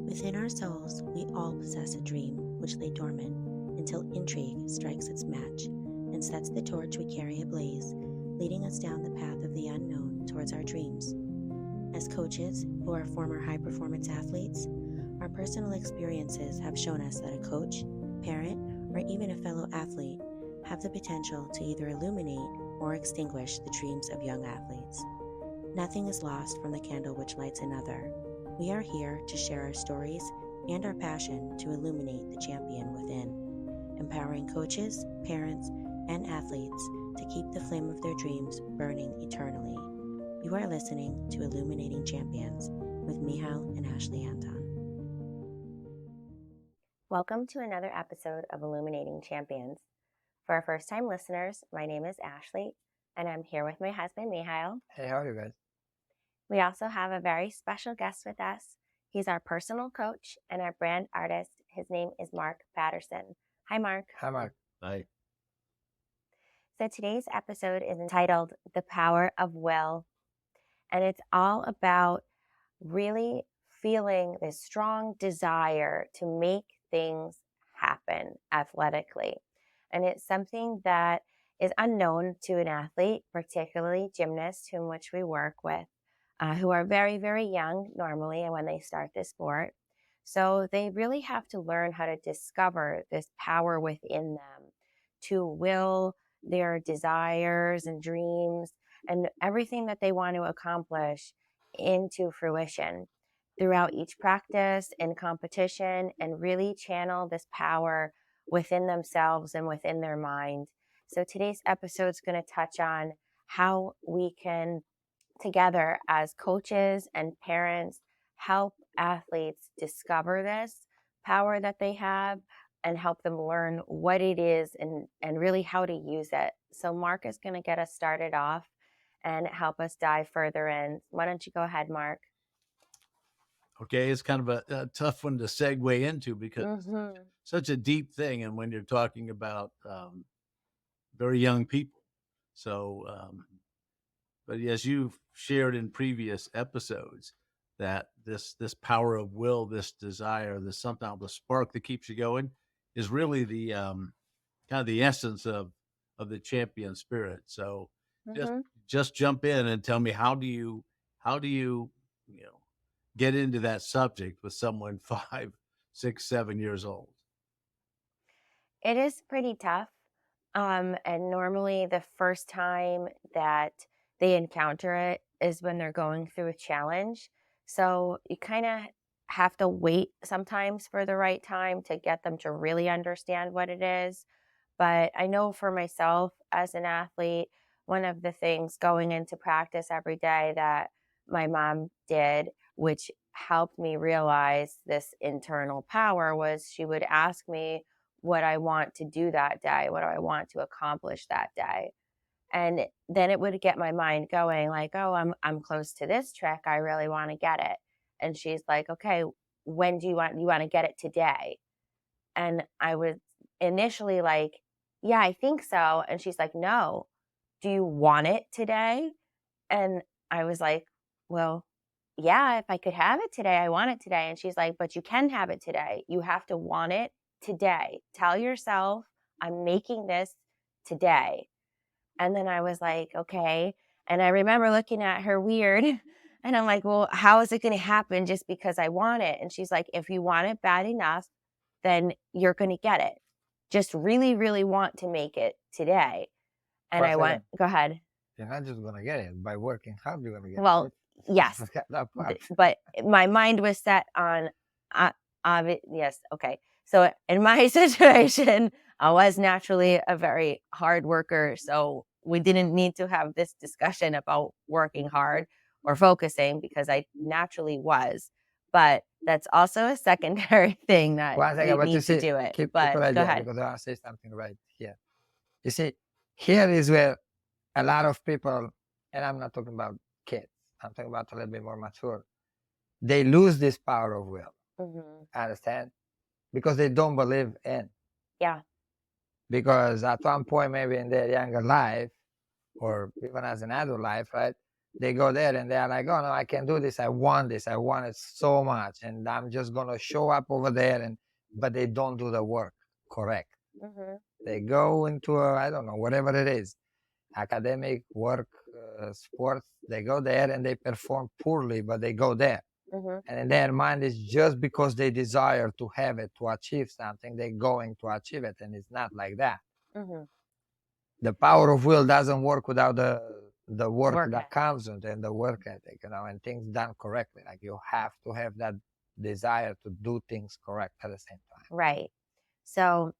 Within our souls, we all possess a dream which lay dormant until intrigue strikes its match and sets the torch we carry ablaze, leading us down the path of the unknown towards our dreams. As coaches who are former high-performance athletes, our personal experiences have shown us that a coach, parent, or even a fellow athlete have the potential to either illuminate or extinguish the dreams of young athletes. Nothing is lost from the candle which lights another. We are here to share our stories and our passion to illuminate the champion within, empowering coaches, parents, and athletes to keep the flame of their dreams burning eternally. You are listening to Illuminating Champions with Michal and Ashley Anton. Welcome to another episode of Illuminating Champions. For our first-time listeners, my name is Ashley, and I'm here with my husband, Michal. Hey, how are you guys? We also have a very special guest with us. He's our personal coach and our brand artist. His name is Mark Patterson. Hi, Mark. Hi, Mark. Hi. So today's episode is entitled The Power of Will, and it's all about really feeling this strong desire to make things happen athletically. And it's something that is unknown to an athlete, particularly gymnasts, whom which we work with, who are very, very young normally when they start this sport. So they really have to learn how to discover this power within them to will their desires and dreams and everything that they want to accomplish into fruition throughout each practice and competition, and really channel this power within themselves and within their mind. So today's episode is going to touch on how we can, together as coaches and parents, help athletes discover this power that they have and help them learn what it is and really how to use it. So Mark is going to get us started off and help us dive further in. Why don't you go ahead, Mark? Okay, it's kind of a tough one to segue into because it's such a deep thing. And when you're talking about very young people. So, but as you've shared in previous episodes, that this power of will, this desire, this somehow the spark that keeps you going is really the kind of the essence of the champion spirit. So just jump in and tell me, how do you get into that subject with someone 5, 6, 7 years old? It is pretty tough. And normally the first time that they encounter it is when they're going through a challenge. So you kind of have to wait sometimes for the right time to get them to really understand what it is. But I know for myself as an athlete, one of the things going into practice every day that my mom did, which helped me realize this internal power, was she would ask me what I want to do that day, what do I want to accomplish that day. And then it would get my mind going like, oh, I'm close to this trick. I really want to get it. And she's like, okay, when do you want to get it today? And I was initially like, yeah, I think so. And she's like, no, do you want it today? And I was like, well, yeah, if I could have it today, I want it today. And she's like, but you can have it today. You have to want it today. Tell yourself, I'm making this today. And then I was like, okay. And I remember looking at her weird, and I'm like, well, how is it going to happen just because I want it? And she's like, if you want it bad enough, then you're going to get it. Just really, really want to make it today. And I went, go ahead. You're not just going to get it by working hard. You're going to get well, it. Yes. But my mind was set on, yes. Okay. So in my situation, I was naturally a very hard worker. So we didn't need to have this discussion about working hard or focusing, because I naturally was. But that's also a secondary thing that we need to do it. But go ahead. Because I want to say something right here. You see, here is where a lot of people, and I'm not talking about kids, I'm talking about a little bit more mature, they lose this power of will. Understand? Because they don't believe in. Yeah. Because at one point, maybe in their younger life, or even as an adult life, right, They go there and they're like, oh no, I can do this. I want this. I want it so much. And I'm just going to show up over there. But they don't do the work correct. They go into I don't know, whatever it is, academic, work, sports. They go there and they perform poorly, but they go there. And in their mind, it's just because they desire to have it, to achieve something, they're going to achieve it. And it's not like that. The power of will doesn't work without the work that comes with it, and the work ethic, and things done correctly. Like you have to have that desire to do things correct at the same time. Right. So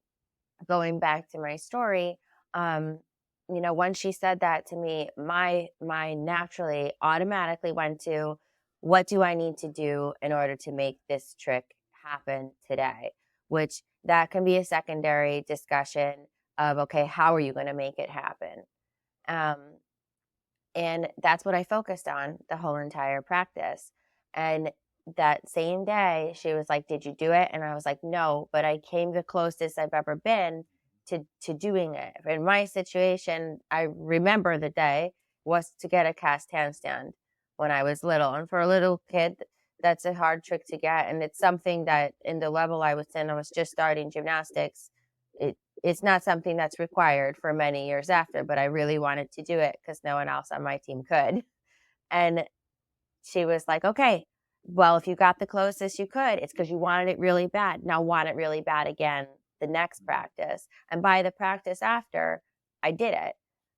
going back to my story, once she said that to me, my mind naturally automatically went to, what do I need to do in order to make this trick happen today? Which that can be a secondary discussion of, okay, how are you going to make it happen? And that's what I focused on the whole entire practice. And that same day, she was like, did you do it? And I was like, no, but I came the closest I've ever been to doing it. In my situation, I remember the day was to get a cast handstand when I was little. And for a little kid, that's a hard trick to get. And it's something that in the level I was in, I was just starting gymnastics. It's not something that's required for many years after, but I really wanted to do it because no one else on my team could. And she was like, okay, well, if you got the closest you could, it's because you wanted it really bad. Now want it really bad again the next practice. And by the practice after, I did it.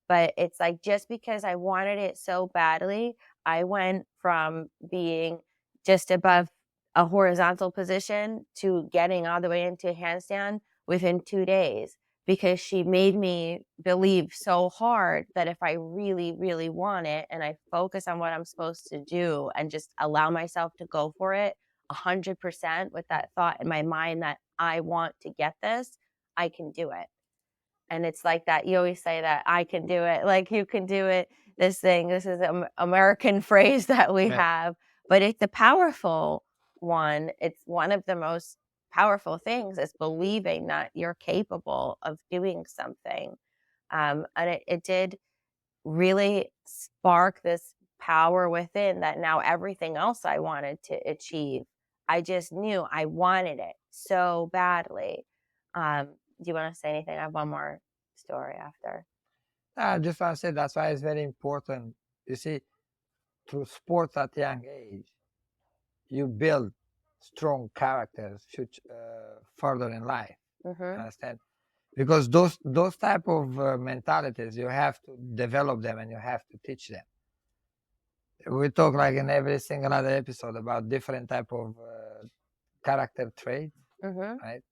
But it's like, just because I wanted it so badly, I went from being just above a horizontal position to getting all the way into a handstand within 2 days, because she made me believe so hard that if I really, really want it and I focus on what I'm supposed to do and just allow myself to go for it 100% with that thought in my mind that I want to get this, I can do it. And it's like that. You always say that I can do it. Like, you can do it. This is an American phrase that we have, but it's a powerful one. It's one of the most powerful things, is believing that you're capable of doing something. And it did really spark this power within, that now everything else I wanted to achieve, I just knew I wanted it so badly. Do you want to say anything? I have one more story after. I just want to say that's why it's very important. You see, through sports at a young age, you build strong characters further in life. Understand? Because those type of mentalities, you have to develop them and you have to teach them. We talk like in every single other episode about different type of character traits, right?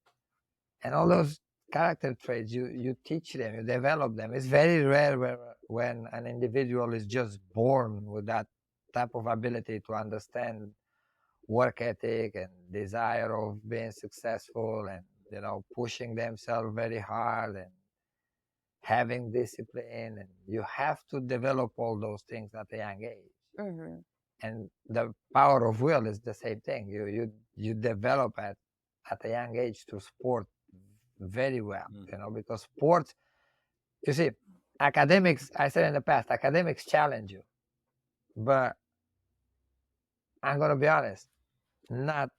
And all those character traits, you teach them, you develop them. It's very rare when an individual is just born with that type of ability to understand work ethic and desire of being successful, and pushing themselves very hard and having discipline. And you have to develop all those things at a young age. And the power of will is the same thing. You develop at a young age through sport very well, because sports, you see, academics, I said in the past, academics challenge you, but I'm going to be honest, not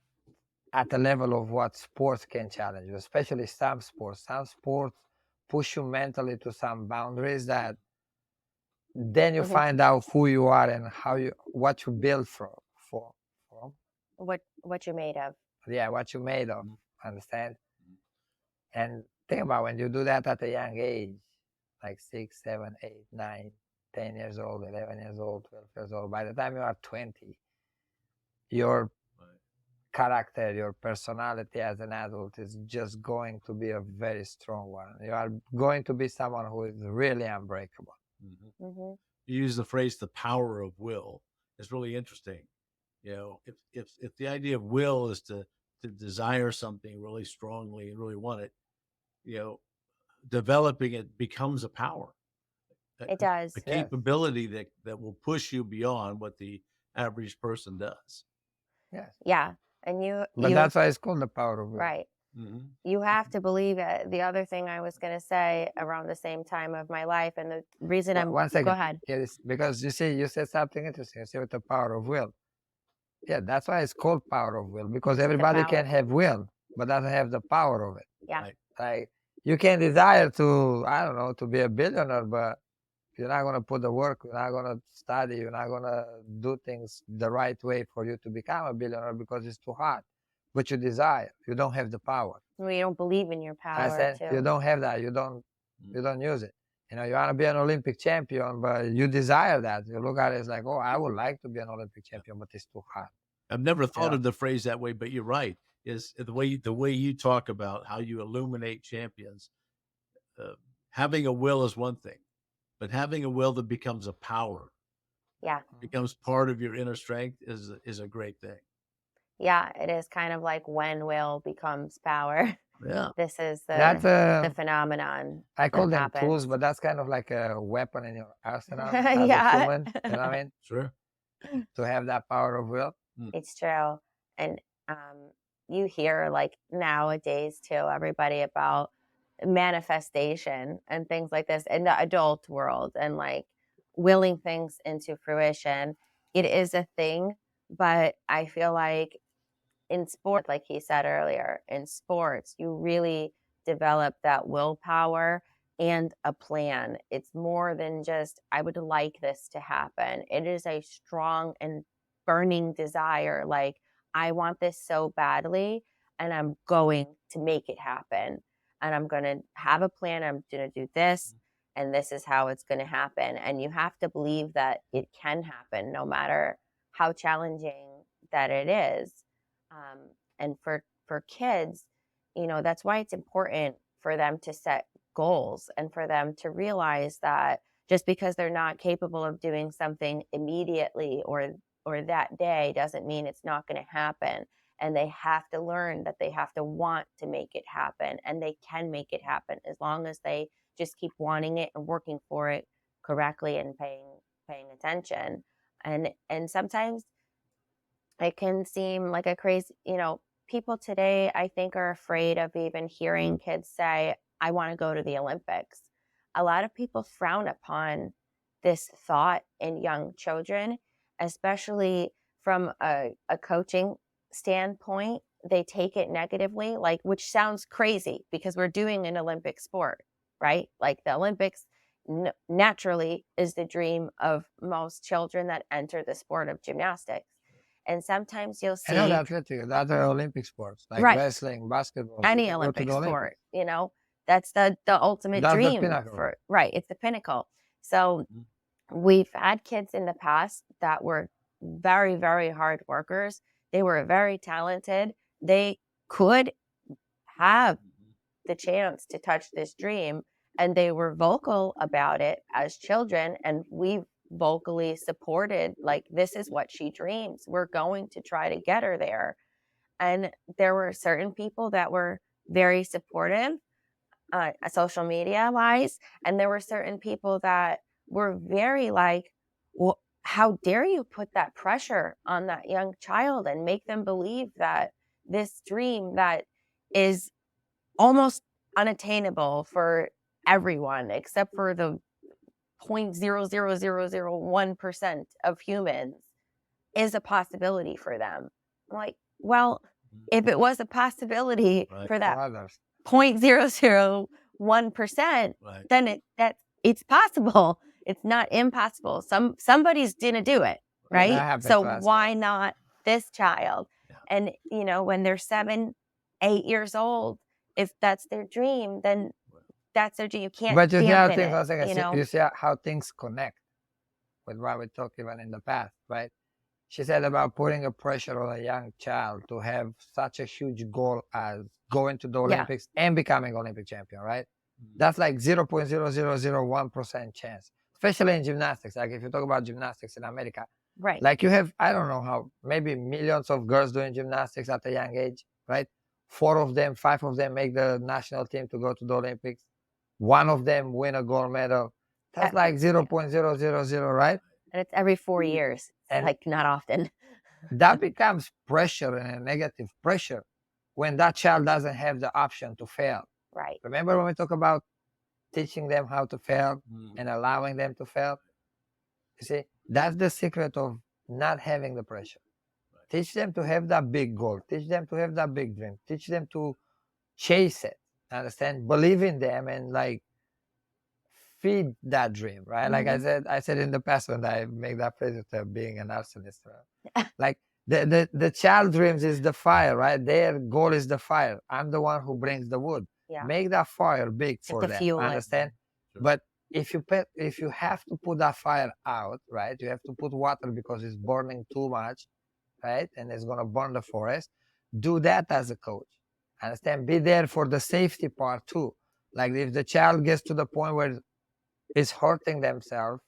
at the level of what sports can challenge you, especially some sports. Some sports push you mentally to some boundaries that then you find out who you are and what you build from. What you're made of. Yeah, what you're made of, understand? And think about when you do that at a young age, like 6, 7, 8, 9, 10 years old, 11 years old, 12 years old. By the time you are 20, your character, your personality as an adult is just going to be a very strong one. You are going to be someone who is really unbreakable. You use the phrase "the power of will." It's really interesting. If the idea of will is to desire something really strongly and really want it, developing it becomes a power. It does. A capability that will push you beyond what the average person does. Yes. Yeah. And But that's why it's called the power of will. Right. You have to believe it. The other thing I was going to say around the same time of my life, and the reason One second. go ahead. Yes, because you see, you said something interesting. You said with the power of will. Yeah, that's why it's called power of will, because everybody can have will, but doesn't have the power of it. Yeah. Like you can desire to, I don't know, to be a billionaire, but you're not going to put the work, you're not going to study, you're not going to do things the right way for you to become a billionaire because it's too hard. But you desire, you don't have the power. Well, you don't believe in your power. I said, you don't have that, you don't use it. You know, you want to be an Olympic champion, but you desire that. You look at it, it's like, oh, I would like to be an Olympic champion, but it's too hard. I've never thought of the phrase that way, but you're right. Is the way you talk about how you illuminate champions. Having a will is one thing, but having a will that becomes a power, becomes part of your inner strength is a great thing. Yeah, it is kind of like when will becomes power. Yeah, this is that's the phenomenon. I call them happens. tools, but that's kind of like a weapon in your arsenal as a human. You know what I mean? Sure. To have that power of will. It's true, and you hear like nowadays too, everybody about manifestation and things like this in the adult world, and like willing things into fruition. It is a thing, but I feel like in sport, like he said earlier, in sports, you really develop that willpower and a plan. It's more than just, I would like this to happen. It is a strong and burning desire. Like, I want this so badly, and I'm going to make it happen. And I'm going to have a plan. I'm going to do this, and this is how it's going to happen. And you have to believe that it can happen no matter how challenging that it is. And for kids, you know, that's why it's important for them to set goals and for them to realize that just because they're not capable of doing something immediately or that day doesn't mean it's not going to happen. And they have to learn that they have to want to make it happen, and they can make it happen as long as they just keep wanting it and working for it correctly and paying attention. And sometimes it can seem like a crazy, you know, people today, I think, are afraid of even hearing kids say, I want to go to the Olympics. A lot of people frown upon this thought in young children, especially from a coaching standpoint. They take it negatively, like, which sounds crazy because we're doing an Olympic sport, right? Like the Olympics naturally is the dream of most children that enter the sport of gymnastics. And sometimes you'll see the other Olympic sports like wrestling, basketball, any Olympic sport, you know, that's the ultimate dream for, it's the pinnacle. So we've had kids in the past that were very, very hard workers. They were very talented. They could have the chance to touch this dream, and they were vocal about it as children, and we've vocally supported, like, this is what she dreams. We're going to try to get her there. And there were certain people that were very supportive, social media wise, and there were certain people that were very like, well, how dare you put that pressure on that young child and make them believe that this dream that is almost unattainable for everyone except for the 0.00001% of humans is a possibility for them. I'm like, well, if it was a possibility for that 0.001%, then it's possible. It's not impossible. Somebody's gonna do it, right? So why not this child? And you know, when they're 7, 8 years old, if that's their dream, then that's their dream. You can't. But you see how things, you see how things connect with what we talked about in the past, right? She said about putting a pressure on a young child to have such a huge goal as going to the Olympics and becoming Olympic champion, right? That's like 0.0001% chance, especially in gymnastics. Like if you talk about gymnastics in America, right? Like you have, I don't know how, maybe millions of girls doing gymnastics at a young age, right? 4 of them, 5 of them make the national team to go to the Olympics. 1 of them win a gold medal. That's like 0.000, right? And it's every 4 years, and like not often. That becomes pressure and a negative pressure when that child doesn't have the option to fail. Right. Remember when we talk about teaching them how to fail and allowing them to fail? You see, that's the secret of not having the pressure. Teach them to have that big goal. Teach them to have that big dream. Teach them to chase it. Understand? Believe in them and like feed that dream, right? Like I said in the past when I make that phrase of being a narcissist, right? Like the child dreams is the fire, right? Their goal is the fire. I'm the one who brings the wood. Yeah. Make that fire big It's for like them. fuel. Understand? Sure. But if you have to put that fire out, right? You have to put water because it's burning too much, right? And it's gonna burn the forest. Do that as a coach. Understand? Be there for the safety part too. Like if the child gets to the point where is hurting themselves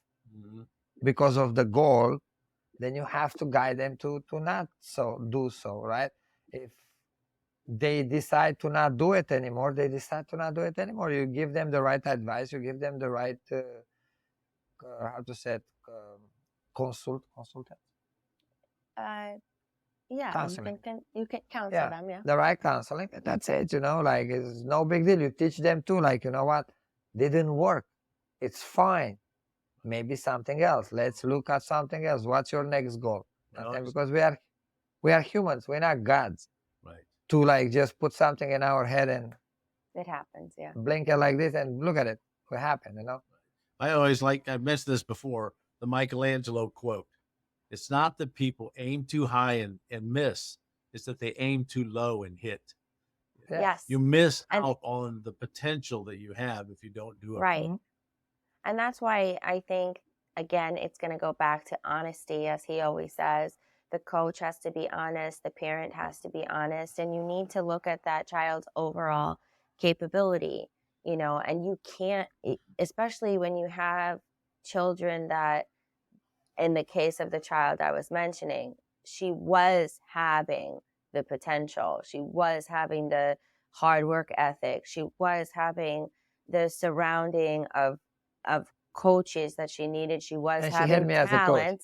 because of the goal, then you have to guide them to not do so, right? If they decide to not do it anymore, they decide to not do it anymore. You give them the right advice, you give them the right how to say it, consultant. Yeah, Counseling. you can counsel them, yeah. The right counseling. That's it, like it's no big deal. You teach them too, like, you know what, didn't work. It's fine. Maybe something else. Let's look at something else. What's your next goal? Because we are humans. We're not gods. Right. To like just put something in our head and it happens, yeah. Blink it like this and look at it. What happened, I always I've mentioned this before, the Michelangelo quote. It's not that people aim too high and miss. It's that they aim too low and hit. Yes. You miss out on the potential that you have if you don't do it. Right. And that's why I think, again, it's going to go back to honesty, as he always says. The coach has to be honest. The parent has to be honest. And you need to look at that child's overall capability, and you can't, especially when you have children that, in the case of the child I was mentioning, she was having the potential. She was having the hard work ethic. She was having the surrounding of coaches that she needed. She was and having talent.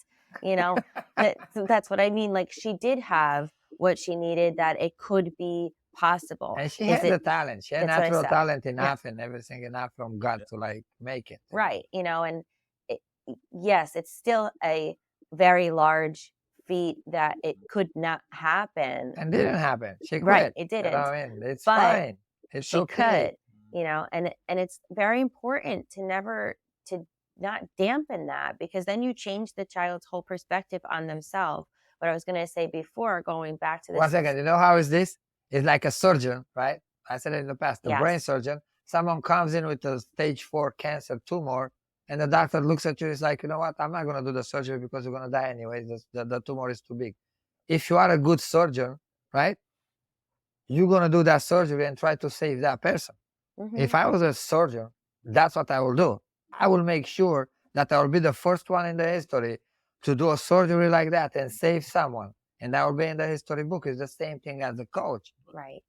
That's what I mean. Like, she did have what she needed, that it could be possible. And she had the talent. She had natural talent enough and everything enough from God to like make it. Right. And yes, it's still a very large feat that it could not happen. And didn't happen. She quit. Right, it didn't. It's fine. It's she okay. could, and it's very important to not dampen that, because then you change the child's whole perspective on themselves. What I was going to say before, going back to this. 1 second. You know how is this? It's like a surgeon, right? I said it in the past. The brain surgeon. Someone comes in with a stage 4 cancer tumor, and the doctor looks at you. It's like, you know what? I'm not going to do the surgery because you're going to die anyway. The tumor is too big. If you are a good surgeon, right, you're going to do that surgery and try to save that person. If I was a surgeon, that's what I will do. I will make sure that I will be the first one in the history to do a surgery like that and save someone. And that will be in the history book. It's the same thing as a coach. Right.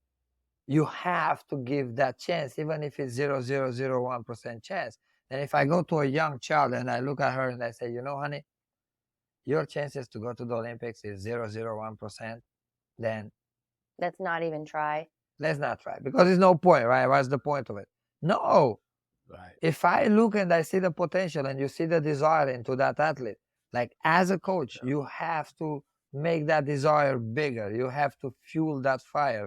You have to give that chance, even if it's 0.001% chance. And if I go to a young child and I look at her and I say, honey, your chances to go to the Olympics is 0.01%, then let's not even try. Let's not try, because there's no point, right? What's the point of it? No. Right. If I look and I see the potential and you see the desire into that athlete, like as a coach, you have to make that desire bigger. You have to fuel that fire,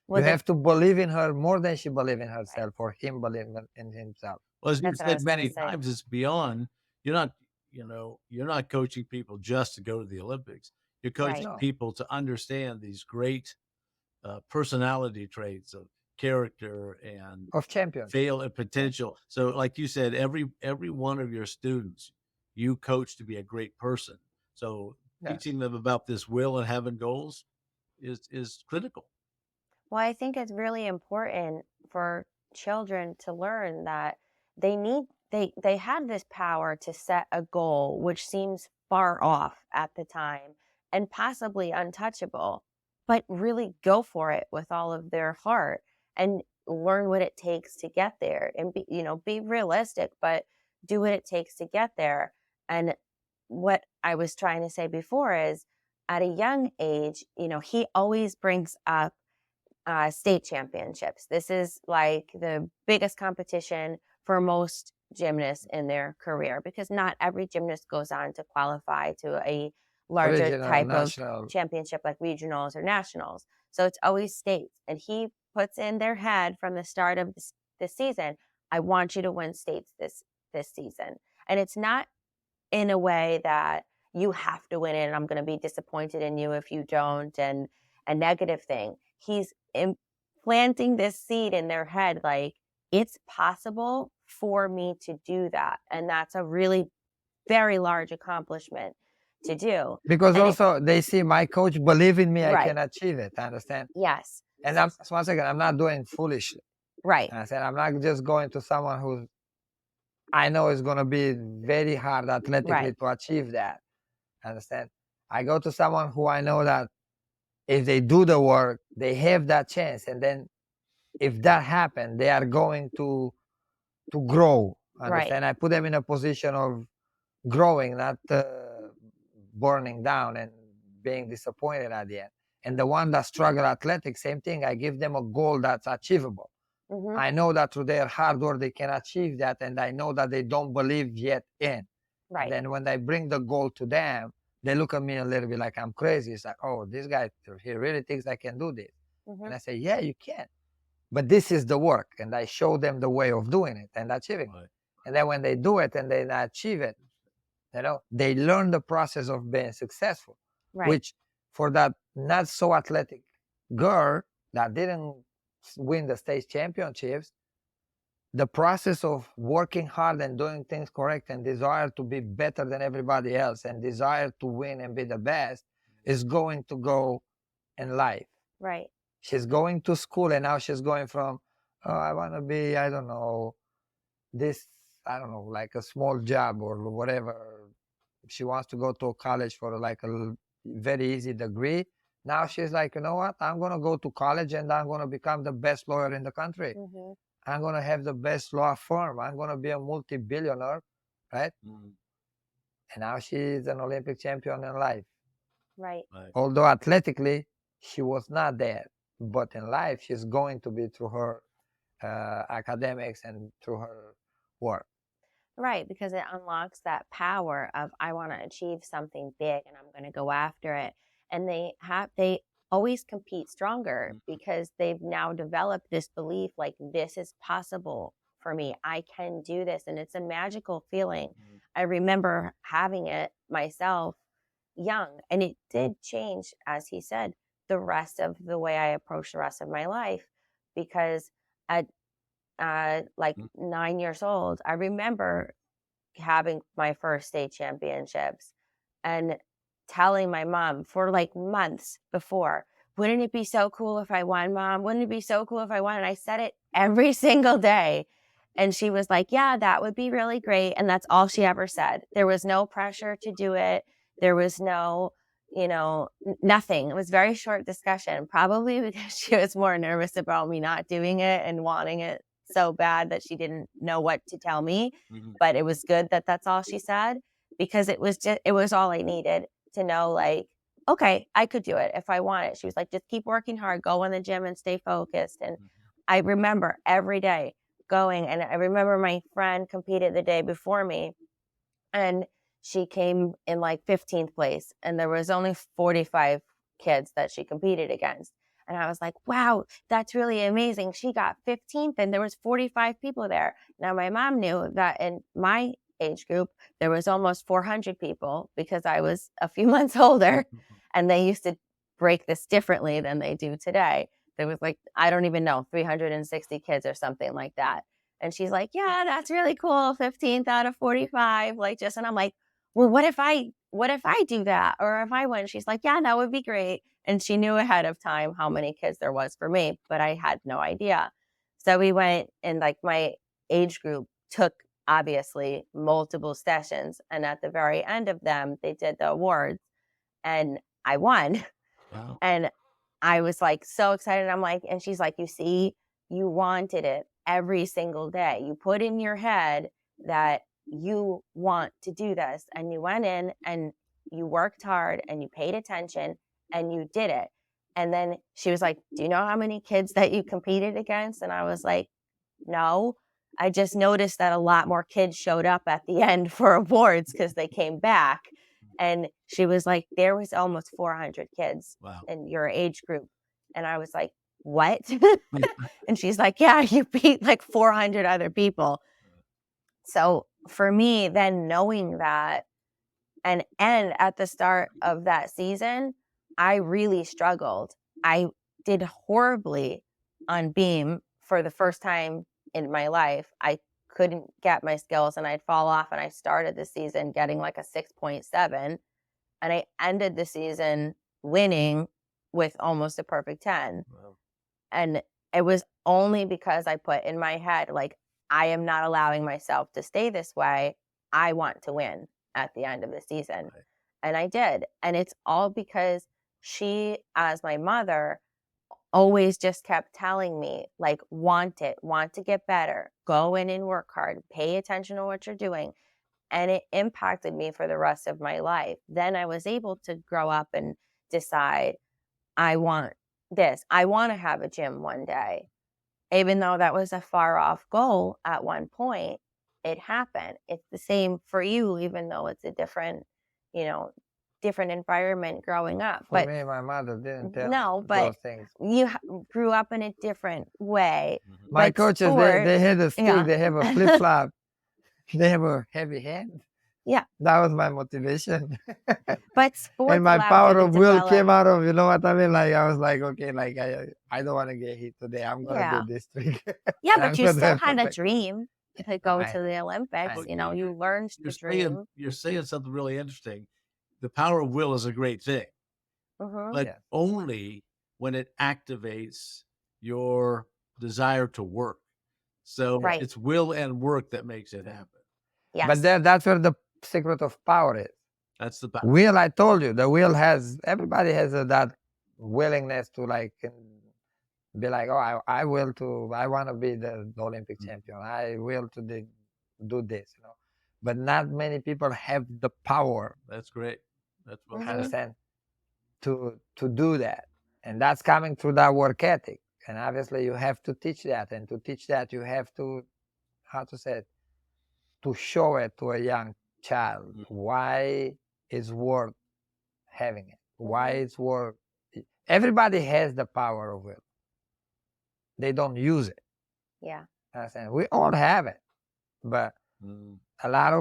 you have to believe in her more than she believes in herself, or him believing in himself. Well, as you said many times, it's beyond. You're not coaching people just to go to the Olympics. You're coaching people to understand these great personality traits of character and of champions, fail and potential. So, like you said, every one of your students, you coach to be a great person. So, teaching them about this will and having goals is critical. Well, I think it's really important for children to learn that they have this power to set a goal which seems far off at the time and possibly untouchable, but really go for it with all of their heart and learn what it takes to get there, and be realistic, but do what it takes to get there. And what I was trying to say before is, at a young age, he always brings up state championships. This is like the biggest competition for most gymnasts in their career, because not every gymnast goes on to qualify to a larger Regional, type of national. championship like regionals or nationals. So it's always states. And he puts in their head from the start of this season, I want you to win states this season. And it's not in a way that you have to win it and I'm going to be disappointed in you if you don't, and a negative thing. He's implanting this seed in their head, like, it's possible for me to do that. And that's a really very large accomplishment to do. Because And also they see my coach believe in me, I Right. can achieve it. Understand? Yes. And once again, I'm not doing foolishly. Right. Understand? I'm not just going to someone who I know is going to be very hard athletically Right. to achieve that. Understand? I go to someone who I know that if they do the work, they have that chance. And then if that happens, they are going to grow. Understand? I put them in a position of growing, not burning down and being disappointed at the end. And the one that struggle athletic, same thing. I give them a goal that's achievable. Mm-hmm. I know that through their hard work they can achieve that, and I know that they don't believe yet in. Right. And then when I bring the goal to them, they look at me a little bit like I'm crazy. It's like, oh, this guy, he really thinks I can do this. Mm-hmm. And I say, yeah, you can. But this is the work. And I show them the way of doing it and achieving it. And then when they do it and they achieve it, you know, they learn the process of being successful. Right. Which for that not so athletic girl that didn't win the state championships, the process of working hard and doing things correct and desire to be better than everybody else and desire to win and be the best is going to go in life. Right. She's going to school and now she's going from, oh, I want to be, I don't know, this, I don't know, like a small job or whatever. She wants to go to college for like a very easy degree. Now she's like, you know what? I'm going to go to college and I'm going to become the best lawyer in the country. Mm-hmm. I'm going to have the best law firm. I'm going to be a multi-billionaire, right? Mm-hmm. And now she's an Olympic champion in life. Right. Although athletically, she was not there. But in life, she's going to be through her academics and through her work. Right, because it unlocks that power of, I want to achieve something big and I'm going to go after it. And they always compete stronger because they've now developed this belief, like, this is possible for me. I can do this. And it's a magical feeling. I remember having it myself young, and it did change, as he said, the rest of the way I approached the rest of my life, because at 9 years old, I remember having my first state championships and telling my mom for like months before, wouldn't it be so cool if I won, Mom? Wouldn't it be so cool if I won? And I said it every single day. And she was like, yeah, that would be really great. And that's all she ever said. There was no pressure to do it. There was no, nothing. It was very short discussion, probably because she was more nervous about me not doing it and wanting it so bad that she didn't know what to tell me. Mm-hmm. But it was good that that's all she said, because it was all I needed to know, like, okay, I could do it if I want it. She was like, just keep working hard, go in the gym and stay focused. And I remember every day going, and I remember my friend competed the day before me, and she came in like 15th place, and there was only 45 kids that she competed against. And I was like, wow, that's really amazing. She got 15th and there was 45 people there. Now, my mom knew that in my age group, there was almost 400 people, because I was a few months older, and they used to break this differently than they do today. There was like, I don't even know, 360 kids or something like that. And she's like, yeah, that's really cool. 15th out of 45, and I'm like, well, what if I do that? Or if I win? She's like, yeah, that would be great. And she knew ahead of time how many kids there was for me, but I had no idea. So we went, and like my age group took obviously multiple sessions. And at the very end of them, they did the awards, and I won. Wow. And I was like so excited. I'm like, and she's like, you see, you wanted it every single day. You put in your head that you want to do this, and you went in and you worked hard and you paid attention and you did it. And then she was like, do you know how many kids that you competed against? And I was like, no. I just noticed that a lot more kids showed up at the end for awards because they came back. And she was like, there was almost 400 kids Wow. in your age group. And I was like, what? And she's like, yeah, you beat like 400 other people. So for me, then knowing that, and at the start of that season, I really struggled. I did horribly on beam for the first time in my life. I couldn't get my skills and I'd fall off, and I started the season getting like a 6.7, and I ended the season winning with almost a perfect 10. Wow. And it was only because I put in my head, like, I am not allowing myself to stay this way. I want to win at the end of the season. Right. And I did. And it's all because she, as my mother, always just kept telling me, like, want to get better, go in and work hard, pay attention to what you're doing. And it impacted me for the rest of my life. Then I was able to grow up and decide, I want this. I want to have a gym one day. Even though that was a far off goal at one point, it happened. It's the same for you, even though it's a different, different environment growing up. For But me, my mother didn't tell no, me but those things. you grew up in a different way. My But coaches, sport, they had a stick, yeah. they have a flip flop, they have a heavy hand. Yeah. That was my motivation. But sports And my allowed power you to of will develop. came out of, you know what I mean? Like, I was like, okay, like, I don't want to get hit today. I'm going to Yeah. do this trick. Yeah, And I'm but you gonna still have had a perfect. dream to go I- to the Olympics. I- You learned to dream. You're saying something really interesting. The power of will is a great thing, but Yeah. only when it activates your desire to work. So Right. it's will and work that makes it happen. Yes. But that's where the secret of power is. That's the power. Will, I told you, the will everybody has that willingness to like be like, oh, I want to be the Olympic champion. I will to do this, But not many people have the power. That's great. That's what Understand? To do that. And that's coming through that work ethic. And obviously you have to teach that. And to teach that, you have to, to show it to a young child why it's worth having it, why it's worth. Everybody has the power of will. They don't use it. Yeah. Understand? We all have it, but a lot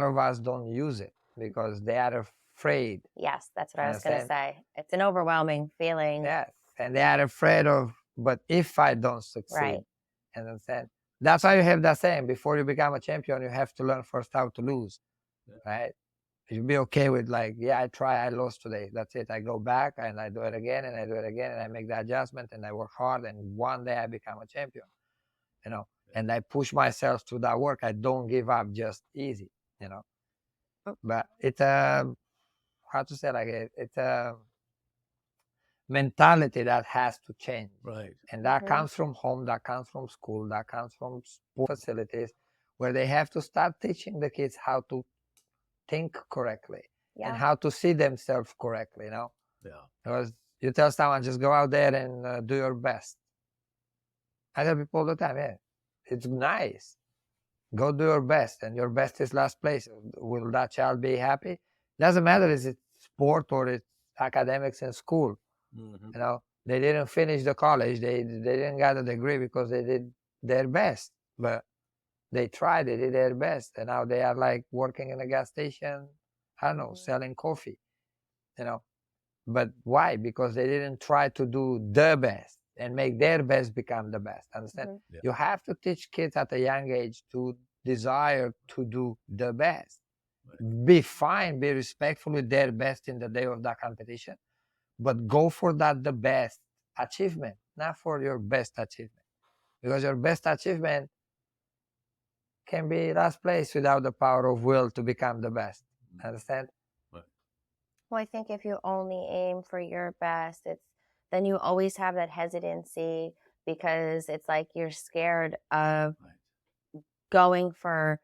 of us don't use it because they are afraid. Yes, that's what I was going to say. It's an overwhelming feeling. Yes, and they are afraid of. But if I don't succeed, Right. Understand? That's why you have that saying: before you become a champion, you have to learn first how to lose. Right? You'll be okay with like, yeah, I lost today. That's it. I go back and I do it again and I do it again and I make the adjustment and I work hard and one day I become a champion, and I push myself to that work. I don't give up just easy, But it's it's a mentality that has to change. Right. And that comes from home, that comes from school, that comes from sport facilities where they have to start teaching the kids how to think correctly and how to see themselves correctly, Yeah. Because you tell someone, just go out there and do your best. I tell people all the time, yeah, it's nice. Go do your best, and your best is last place. Will that child be happy? Doesn't matter if it's sport or it's academics in school. They didn't finish the college. They didn't get a degree because they did their best, but they tried, they did their best, and now they are like working in a gas station, I don't know, selling coffee, But why? Because they didn't try to do the best and make their best become the best. Understand? Yeah. You have to teach kids at a young age to desire to do the best. Right. Be fine, be respectful with their best in the day of that competition, but go for the best achievement, not for your best achievement. Because your best achievement can be last place without the power of will to become the best. Understand? Well, I think if you only aim for your best, then you always have that hesitancy because it's like you're scared of going for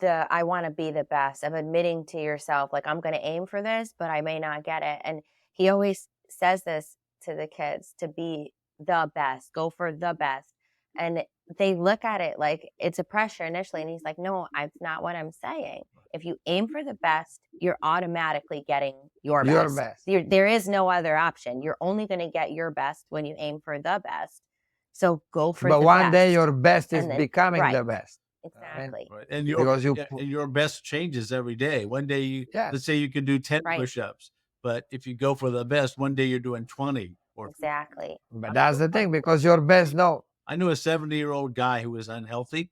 I want to be the best, of admitting to yourself, like, I'm going to aim for this, but I may not get it. And he always says this to the kids to be the best, go for the best. And they look at it like it's a pressure initially. And he's like, no, that's not what I'm saying. If you aim for the best, you're automatically getting your best. There is no other option. You're only going to get your best when you aim for the best. So go for the best. But one day your best is becoming the best. Exactly. Right. And your best changes every day. One day let's say you can do 10 push-ups, but if you go for the best, one day you're doing 20 or exactly. But that's the thing, because your best I knew a 70-year-old guy who was unhealthy.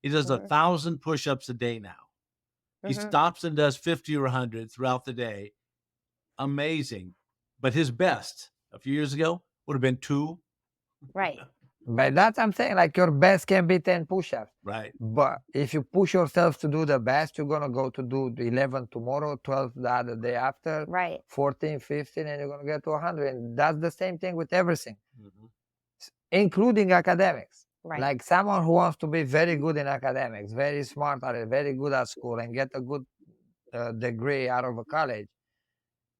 He does 1,000 push-ups a day now. He stops and does 50 or 100 throughout the day. Amazing. But his best a few years ago would have been 2. Right. But that's I'm saying, like your best can be 10 push-ups. Right. But if you push yourself to do the best, you're going to go to do 11 tomorrow, 12 the other day after, 14, 15, and you're going to get to 100. And that's the same thing with everything, including academics. Right. Like someone who wants to be very good in academics, very smart at it, very good at school, and get a good degree out of a college,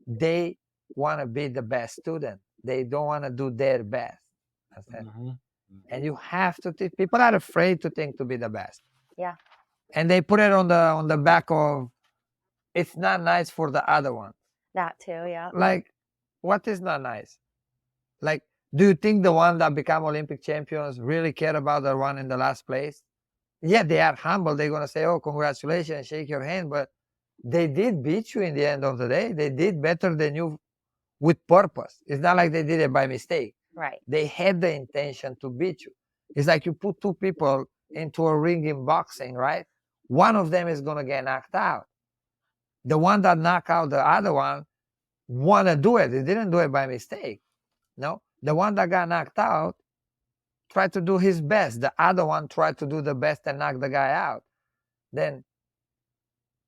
they want to be the best student. They don't want to do their best. And you have to teach. People are afraid to think to be the best. Yeah. And they put it on the back of, it's not nice for the other one. That too, yeah. Like, what is not nice? Like, do you think the one that become Olympic champions really care about the one in the last place? Yeah, they are humble. They're going to say, oh, congratulations, shake your hand. But they did beat you in the end of the day. They did better than you with purpose. It's not like they did it by mistake. Right. They had the intention to beat you. It's like you put 2 people into a ring in boxing, right? One of them is going to get knocked out. The one that knocked out the other one want to do it. They didn't do it by mistake. No, the one that got knocked out tried to do his best. The other one tried to do the best and knock the guy out. Then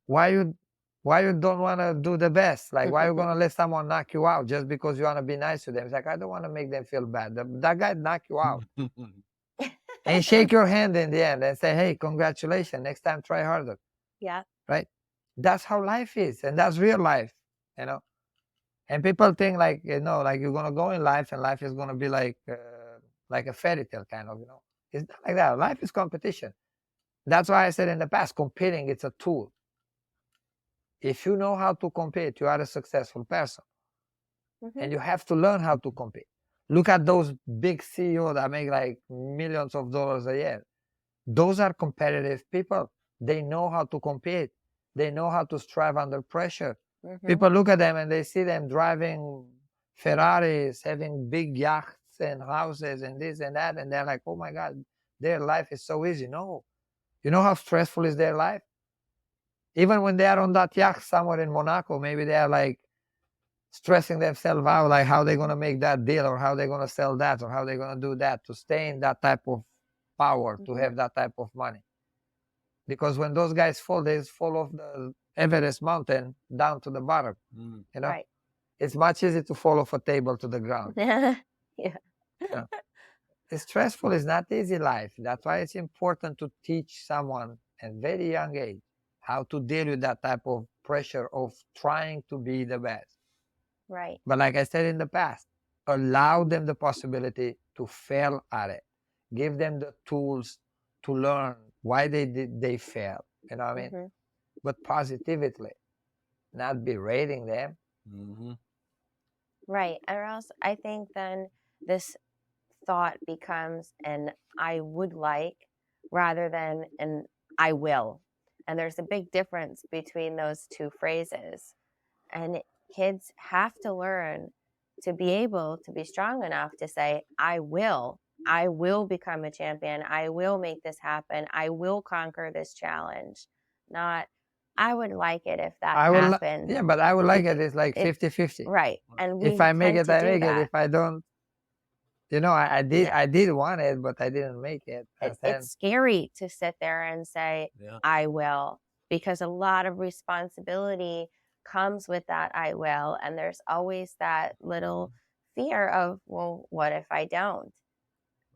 why you don't want to do the best? Like, why are you going to let someone knock you out just because you want to be nice to them? It's like, I don't want to make them feel bad. That guy knocked you out. And shake your hand in the end and say, hey, congratulations. Next time, try harder. Yeah. Right? That's how life is. And that's real life, And people think like, like you're going to go in life and life is going to be like a fairy tale kind of, It's not like that. Life is competition. That's why I said in the past, competing, it's a tool. If you know how to compete, you are a successful person. And you have to learn how to compete. Look at those big CEOs that make like millions of dollars a year. Those are competitive people. They know how to compete. They know how to strive under pressure. People look at them and they see them driving Ferraris, having big yachts and houses and this and that. And they're like, oh my God, their life is so easy. No. You know how stressful is their life? Even when they are on that yacht somewhere in Monaco, maybe they are like stressing themselves out, like how they're going to make that deal or how they're going to sell that or how they're going to do that to stay in that type of power, to have that type of money. Because when those guys fall, they fall off the Everest mountain down to the bottom. Right. It's much easier to fall off a table to the ground. Yeah. It's stressful. It's not easy life. That's why it's important to teach someone at very young age how to deal with that type of pressure of trying to be the best. Right. But like I said in the past, allow them the possibility to fail at it. Give them the tools to learn why they fail. You know what I mean? But positively, not berating them. Right. Or else I think then this thought becomes an I would like rather than an I will. And there's a big difference between those two phrases. And kids have to learn to be able to be strong enough to say, I will become a champion. I will make this happen. I will conquer this challenge. Not, I would like it if that happened. Yeah, but I would like it. It's like 50-50. Right. And if I make it, I make it. If I don't, I did want it, but I didn't make it. It's scary to sit there and say, I will, because a lot of responsibility comes with that I will. And there's always that little fear of, well, what if I don't?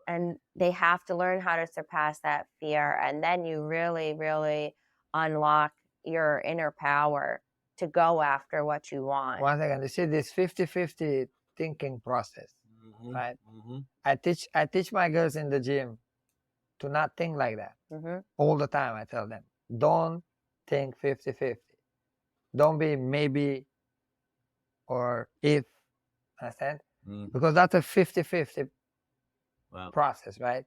And they have to learn how to surpass that fear. And then you really, really unlock your inner power to go after what you want. One second, you see this 50-50 thinking process. right? I teach my girls in the gym to not think like that. All the time I tell them, don't think 50-50. Don't be maybe or if, understand? Because that's a 50-50 process, right?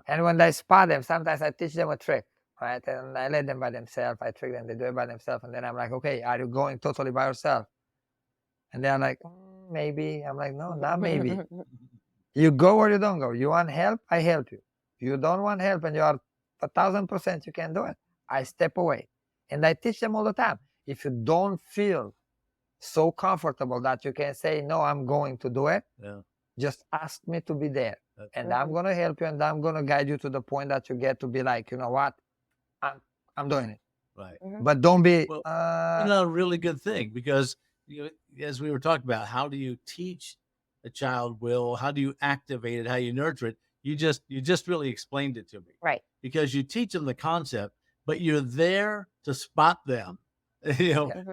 And when I spot them, sometimes I teach them a trick, right? And I let them by themselves. I trick them, they do it by themselves. And then I'm like, okay, are you going totally by yourself? And they're like, maybe. I'm like, no, not maybe. You go or you don't go. You want help? I help you. You don't want help and you are 1,000% you can do it. I step away. And I teach them all the time. If you don't feel so comfortable that you can say, no, I'm going to do it, just ask me to be there. And I'm going to help you and I'm going to guide you to the point that you get to be like, you know what? I'm doing it. Right. But don't be. Well, a really good thing because, as we were talking about, how do you teach a child will? How do you activate it? How you nurture it? You just really explained it to me. Right. Because you teach them the concept, but you're there to spot them,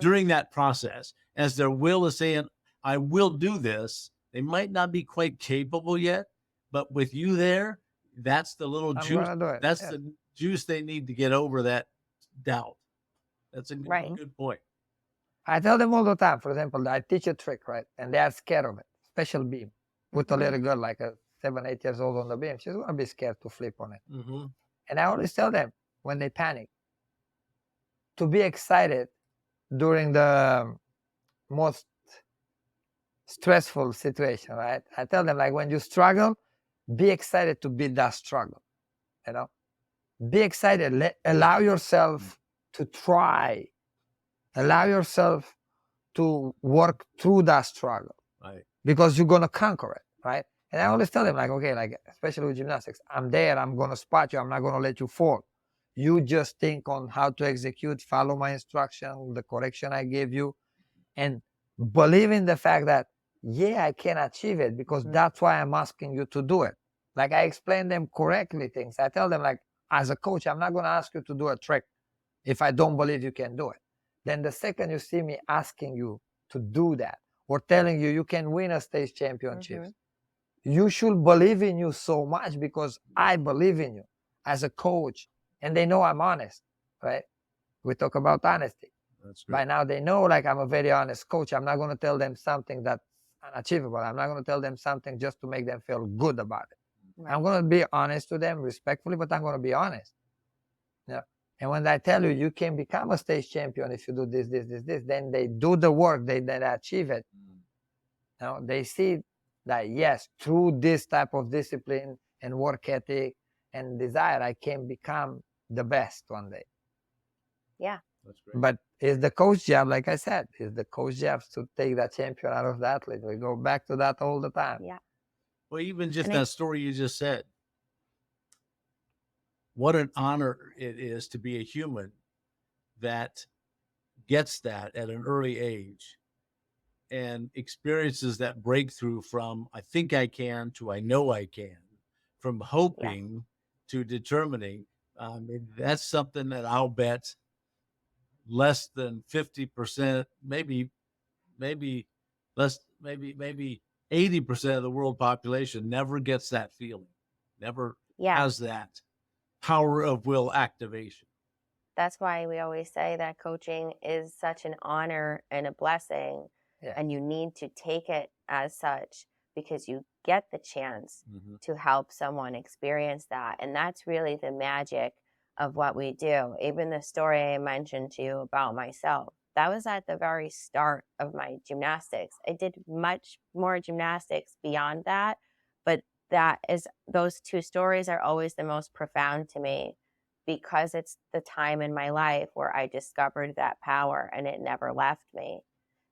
during that process as their will is saying, I will do this. They might not be quite capable yet, but with you there, that's the little juice. That's the juice they need to get over that doubt. That's a good point. I tell them all the time, for example, I teach a trick, right? And they are scared of it. Special beam. Put a little girl like a 7-8 years old on the beam. She's going to be scared to flip on it. And I always tell them when they panic to be excited during the most stressful situation, right? I tell them, like, when you struggle, be excited to beat that struggle, be excited. Allow yourself to try. Allow yourself to work through that struggle, right? Because you're going to conquer it, right? And I always tell them, like, okay, like, especially with gymnastics, I'm there, I'm going to spot you, I'm not going to let you fall. You just think on how to execute, follow my instruction, the correction I gave you, and believe in the fact that, yeah, I can achieve it because that's why I'm asking you to do it. Like, I explain them correctly things. I tell them, like, as a coach, I'm not going to ask you to do a trick if I don't believe you can do it. Then the second you see me asking you to do that or telling you you can win a state championship, you should believe in you so much because I believe in you as a coach. And they know I'm honest, right? We talk about honesty. That's great. By now they know, like, I'm a very honest coach. I'm not going to tell them something that's unachievable. I'm not going to tell them something just to make them feel good about it. Right. I'm going to be honest to them respectfully, but I'm going to be honest. Yeah. And when I tell you, you can become a state champion if you do this, then they do the work, they achieve it. They see that, yes, through this type of discipline and work ethic and desire, I can become the best one day. Yeah. That's great. But it's the coach job, like I said, it's the coach job to take that champion out of the athlete. We go back to that all the time. Yeah. Well, even just that story you just said, what an honor it is to be a human that gets that at an early age and experiences that breakthrough from I think I can to I know I can, from hoping to determining. That's something that I'll bet less than 50%, maybe less, maybe 80% of the world population never gets that feeling, never has that power of will activation. That's why we always say that coaching is such an honor and a blessing, and you need to take it as such because you get the chance to help someone experience that. And that's really the magic of what we do. Even the story I mentioned to you about myself, that was at the very start of my gymnastics. I did much more gymnastics beyond that, but those two stories are always the most profound to me because it's the time in my life where I discovered that power and it never left me.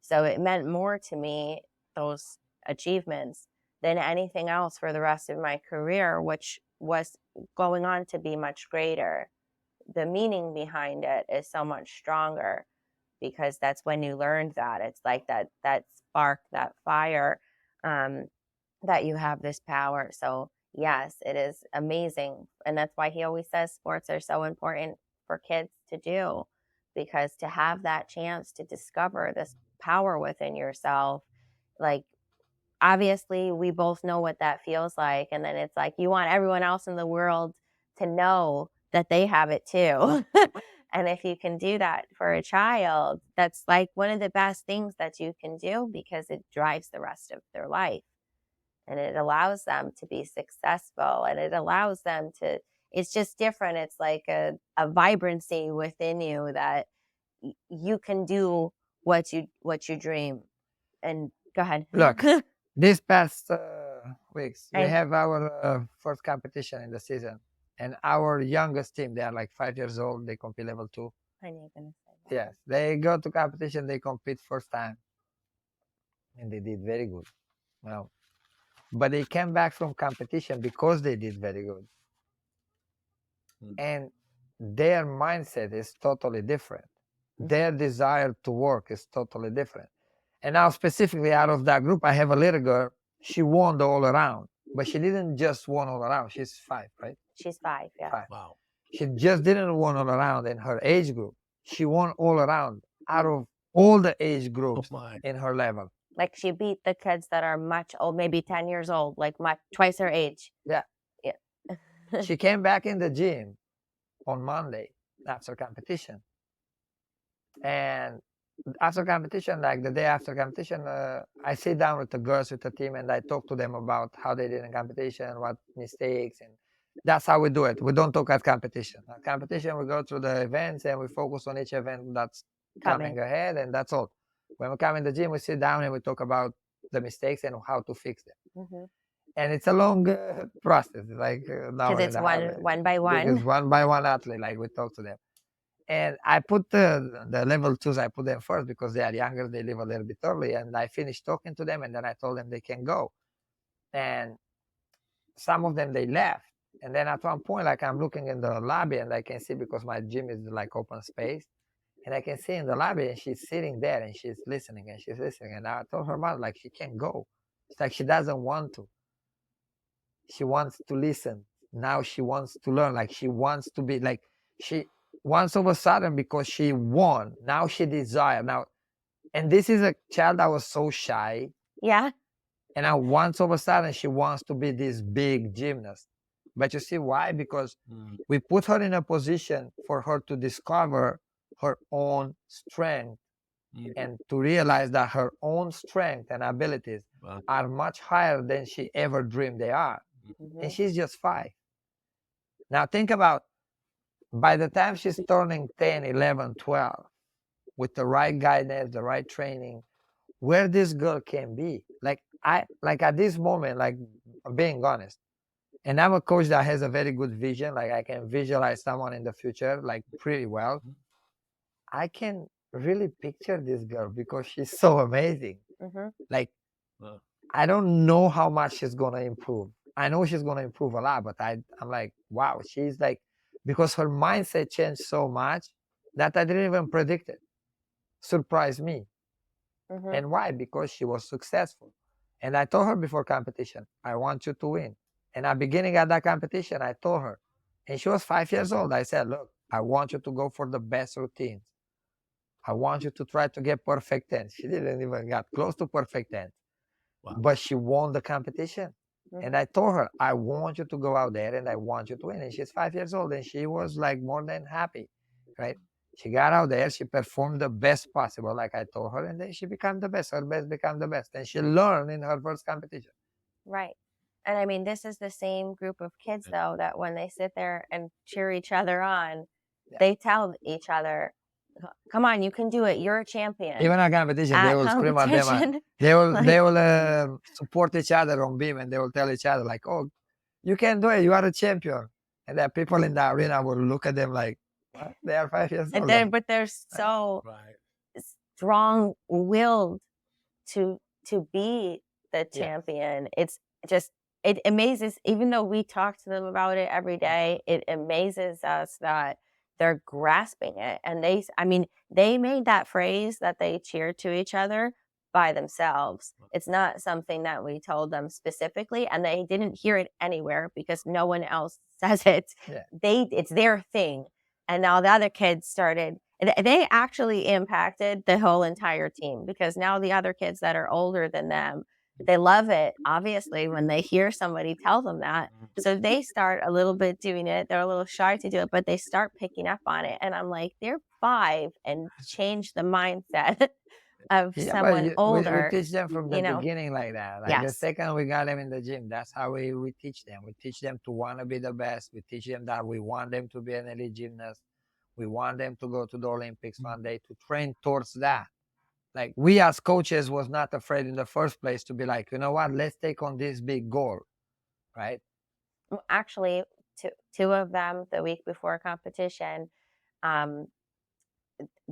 So it meant more to me, those achievements, than anything else for the rest of my career, which was going on to be much greater. The meaning behind it is so much stronger because that's when you learned that. It's like that spark, that fire, that you have this power. So yes, it is amazing. And that's why he always says sports are so important for kids to do, because to have that chance to discover this power within yourself, like obviously we both know what that feels like. And then it's like, you want everyone else in the world to know that they have it too. And if you can do that for a child, that's like one of the best things that you can do, because it drives the rest of their life. And it allows them to be successful, and it allows them to, it's just different. It's like a vibrancy within you that you can do what you dream. And go ahead. Look, these past weeks, we I- have our first competition in the season. And our youngest team, they are like 5 years old. They compete level 2. I knew you were gonna say that. Yes, they go to competition. They compete first time. And they did very good. Well, but they came back from competition because they did very good. And their mindset is totally different. Their desire to work is totally different. And now specifically out of that group, I have a little girl. She won the all around, but she didn't just won all around. She's 5, right? She's 5, yeah. 5. Wow. She just didn't won all around in her age group. She won all around out of all the age groups in her level. Like she beat the kids that are much old, maybe 10 years old, like twice her age. Yeah. Yeah. She came back in the gym on Monday after competition. And after competition, like the day after competition, I sit down with the girls, with the team, and I talk to them about how they did in competition, what mistakes, and that's how we do it. We don't talk at competition. At competition, we go through the events and we focus on each event that's coming ahead, and that's all. When we come in the gym, we sit down and we talk about the mistakes and how to fix them. And it's a long process, like because it's one by one. Because one by one athlete, like we talk to them. And I put the level 2s, I put them first because they are younger, they leave a little bit early. And I finished talking to them, and then I told them they can go. And some of them, they left. And then at one point, like I'm looking in the lobby, and I can see, because my gym is like open space, and I can see in the lobby, and she's sitting there and she's listening. And I told her mom, like, she can't go. It's like she doesn't want to. She wants to listen. Now she wants to learn. Like she wants to be like, she once all of a sudden, because she won, now she desires now. And this is a child that was so shy. Yeah. And now once all of a sudden she wants to be this big gymnast. But you see why? Because we put her in a position for her to discover her own strength and to realize that her own strength and abilities are much higher than she ever dreamed they are. And she's just 5. Now think about, by the time she's turning 10, 11, 12, with the right guidance, the right training, where this girl can be. Like at this moment, like I'm being honest, and I'm a coach that has a very good vision. Like I can visualize someone in the future, like pretty well. I can really picture this girl because she's so amazing. Like, I don't know how much she's going to improve. I know she's going to improve a lot, but I'm like, wow, she's like, because her mindset changed so much that I didn't even predict it. Surprised me. And why? Because she was successful. And I told her before competition, I want you to win. And at the beginning of that competition, I told her, and she was 5 years old. I said, look, I want you to go for the best routines. I want you to try to get perfect 10. She didn't even get close to perfect 10. Wow. But she won the competition. And I told her, I want you to go out there and I want you to win. And she's 5 years old, and she was like more than happy, right? She got out there, she performed the best possible, like I told her, and then she became the best. Her best became the best. And she learned in her first competition. Right. And I mean, this is the same group of kids, though, that when they sit there and cheer each other on, they tell each other, come on, you can do it. You're a champion. Even at competition, they will scream at them. They will support each other on beam, and they will tell each other like, oh, you can do it. You are a champion. And the people in the arena will look at them like, what? They are 5 years old. But they're so strong-willed to be the champion. It's just, it amazes, even though we talk to them about it every day, it amazes us that they're grasping it. And they made that phrase that they cheer to each other by themselves. It's not something that we told them specifically, and they didn't hear it anywhere because no one else says it. It's their thing. And now the other kids started, they actually impacted the whole entire team, because now the other kids that are older than them, they love it, obviously, when they hear somebody tell them that. So they start a little bit doing it. They're a little shy to do it, but they start picking up on it. And I'm like, they're 5 and change the mindset of Yeah, but someone we older, teach them from the you know? beginning like that. Like the Yes. second we got them in the gym, that's how we teach them. We teach them to want to be the best. We teach them that we want them to be an elite gymnast. We want them to go to the Olympics one day, to train towards that. Like we as coaches was not afraid in the first place to be like, you know what, let's take on this big goal, right? Actually, two of them the week before competition,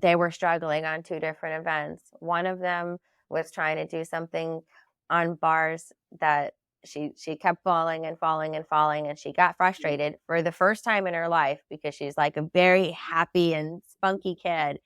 they were struggling on 2 different events. One of them was trying to do something on bars that she kept falling and falling and falling, and she got frustrated for the first time in her life because she's like a very happy and spunky kid.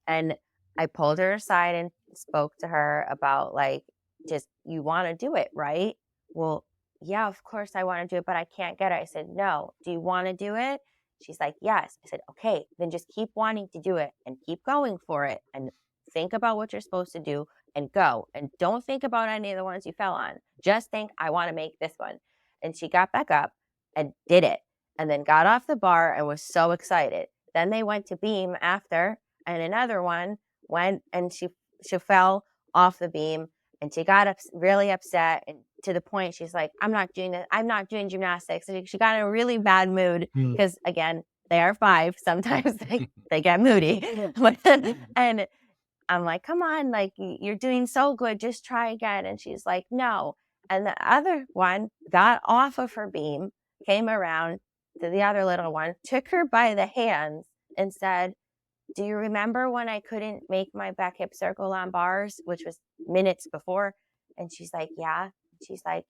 And I pulled her aside and spoke to her about, like, just, you want to do it, right? Well, yeah, of course I want to do it, but I can't get it. I said, no, do you want to do it? She's like, yes. I said, okay, then just keep wanting to do it and keep going for it and think about what you're supposed to do and go. And don't think about any of the ones you fell on. Just think, I want to make this one. And she got back up and did it, and then got off the bar and was so excited. Then they went to beam after, and another one went, and she fell off the beam, and she got really upset, and to the point she's like, I'm not doing it. I'm not doing gymnastics. And she got in a really bad mood because, again, they are 5. Sometimes they get moody. And I'm like, come on, like, you're doing so good. Just try again. And she's like, no. And the other one got off of her beam, came around to the other little one, took her by the hands and said, do you remember when I couldn't make my back hip circle on bars, which was minutes before? And she's like, yeah. She's like,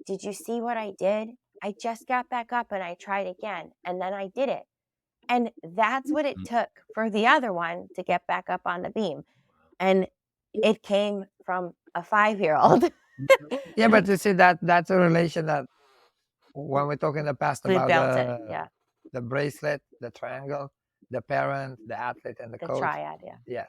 did you see what I did? I just got back up and I tried again, and then I did it. And that's what it took for the other one to get back up on the beam. And it came from a 5-year-old. Yeah, but you see, that's a relation that when we talk in the past We about built it, yeah. the bracelet, the triangle, the parent, the athlete, and the coach. Triad, yeah. Yes.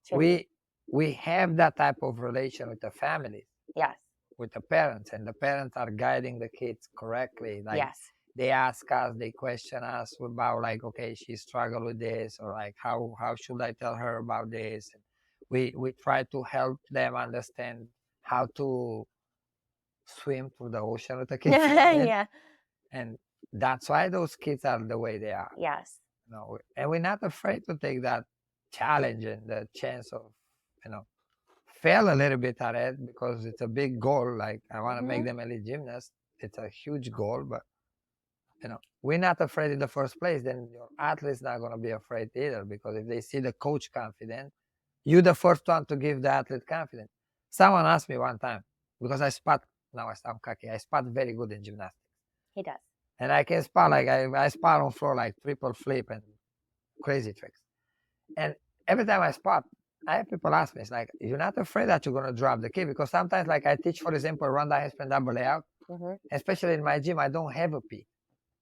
Trinity. We have that type of relation with the families. Yes. With the parents, and the parents are guiding the kids correctly. Like, yes. They ask us, they question us about, like, okay, she struggled with this, or like, how should I tell her about this? And we try to help them understand how to swim through the ocean with the kids. Yeah. And that's why those kids are the way they are. Yes. And we're not afraid to take that challenge and the chance of, fail a little bit at it, because it's a big goal. Like, I want to make them elite gymnasts. It's a huge goal, but we're not afraid in the first place. Then your athlete's not going to be afraid either, because if they see the coach confident, you're the first one to give the athlete confidence. Someone asked me one time, because I spot very good in gymnastics. He does. And I can spot, like, I spot on floor, like triple flip and crazy tricks. And every time I spot, I have people ask me, it's like, you're not afraid that you're going to drop the key? Because sometimes, like, I teach, for example, round handspring double layout. Especially in my gym, I don't have a P.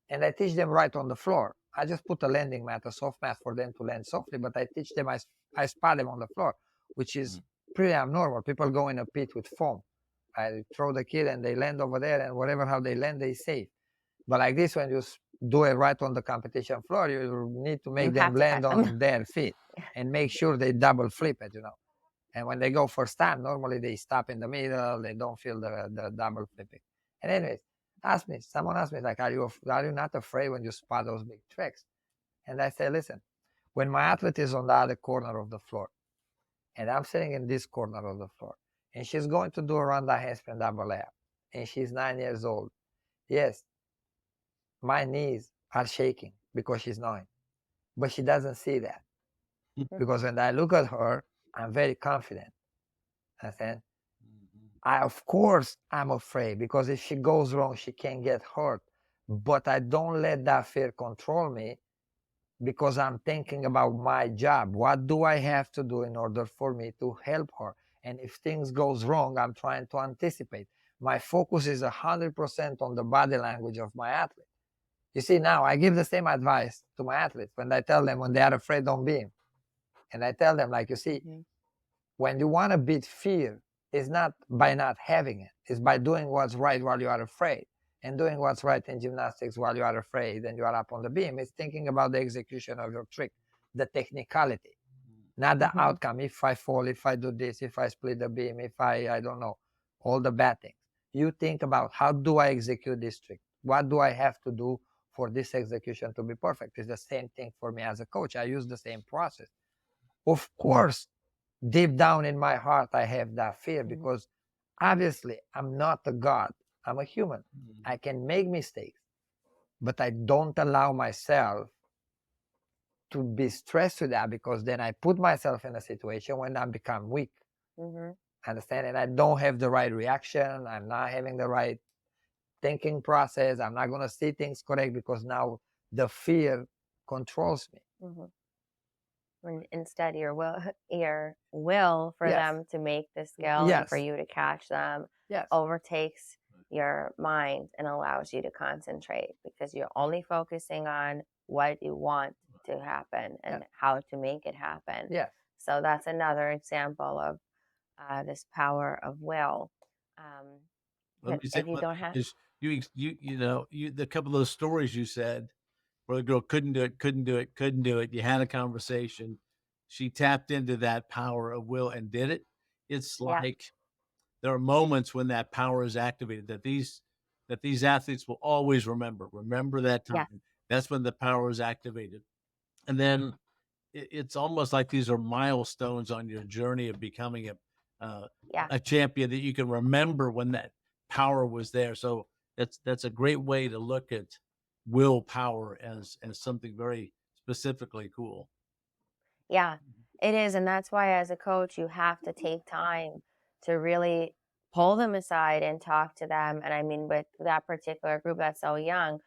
And I teach them right on the floor. I just put a landing mat, a soft mat for them to land softly, but I teach them, I spot them on the floor, which is pretty abnormal. People go in a pit with foam. I throw the kid and they land over there, and whatever how they land, they safe. But like this, when you do it right on the competition floor, you need to make them land on their feet and make sure they double flip it, And when they go first time, normally they stop in the middle. They don't feel the double flipping. And anyways, someone asked me, like, are you not afraid when you spot those big tricks? And I say, listen, when my athlete is on the other corner of the floor, and I'm sitting in this corner of the floor, and she's going to do a round handspring double layup, and she's 9 years old, yes, my knees are shaking because she's 9, but she doesn't see that. Because when I look at her, I'm very confident. I said, of course, I'm afraid, because if she goes wrong, she can get hurt. But I don't let that fear control me, because I'm thinking about my job. What do I have to do in order for me to help her? And if things goes wrong, I'm trying to anticipate. My focus is 100% on the body language of my athlete. You see, now I give the same advice to my athletes when I tell them when they are afraid on beam. And I tell them, like, you see, when you want to beat fear, is not by not having it. It's by doing what's right while you are afraid. And doing what's right in gymnastics while you are afraid and you are up on the beam is thinking about the execution of your trick, the technicality, not the outcome. If I fall, if I do this, if I split the beam, if I don't know, all the bad things. You think about, how do I execute this trick? What do I have to do for this execution to be perfect? It's the same thing for me as a coach. I use the same process. Of course, deep down in my heart, I have that fear because obviously I'm not a god. I'm a human. I can make mistakes, but I don't allow myself to be stressed with that, because then I put myself in a situation when I become weak. Understand? And I don't have the right reaction. I'm not having the right thinking process. I'm not going to see things correct because now the fear controls me. When instead your will for them to make the skill and for you to catch them overtakes your mind and allows you to concentrate, because you're only focusing on what you want to happen and how to make it happen. So that's another example of this power of will. Let me say, if you don't have, the couple of those stories you said, where the girl couldn't do it. You had a conversation. She tapped into that power of will and did it. It's like there are moments when that power is activated that these athletes will always remember. Remember that time. That's when the power is activated. And then it's almost like these are milestones on your journey of becoming a champion, that you can remember when that power was there. So that's a great way to look at willpower as something very specifically cool. Yeah, it is. And that's why as a coach, you have to take time to really pull them aside and talk to them. And I mean, with that particular group that's so young,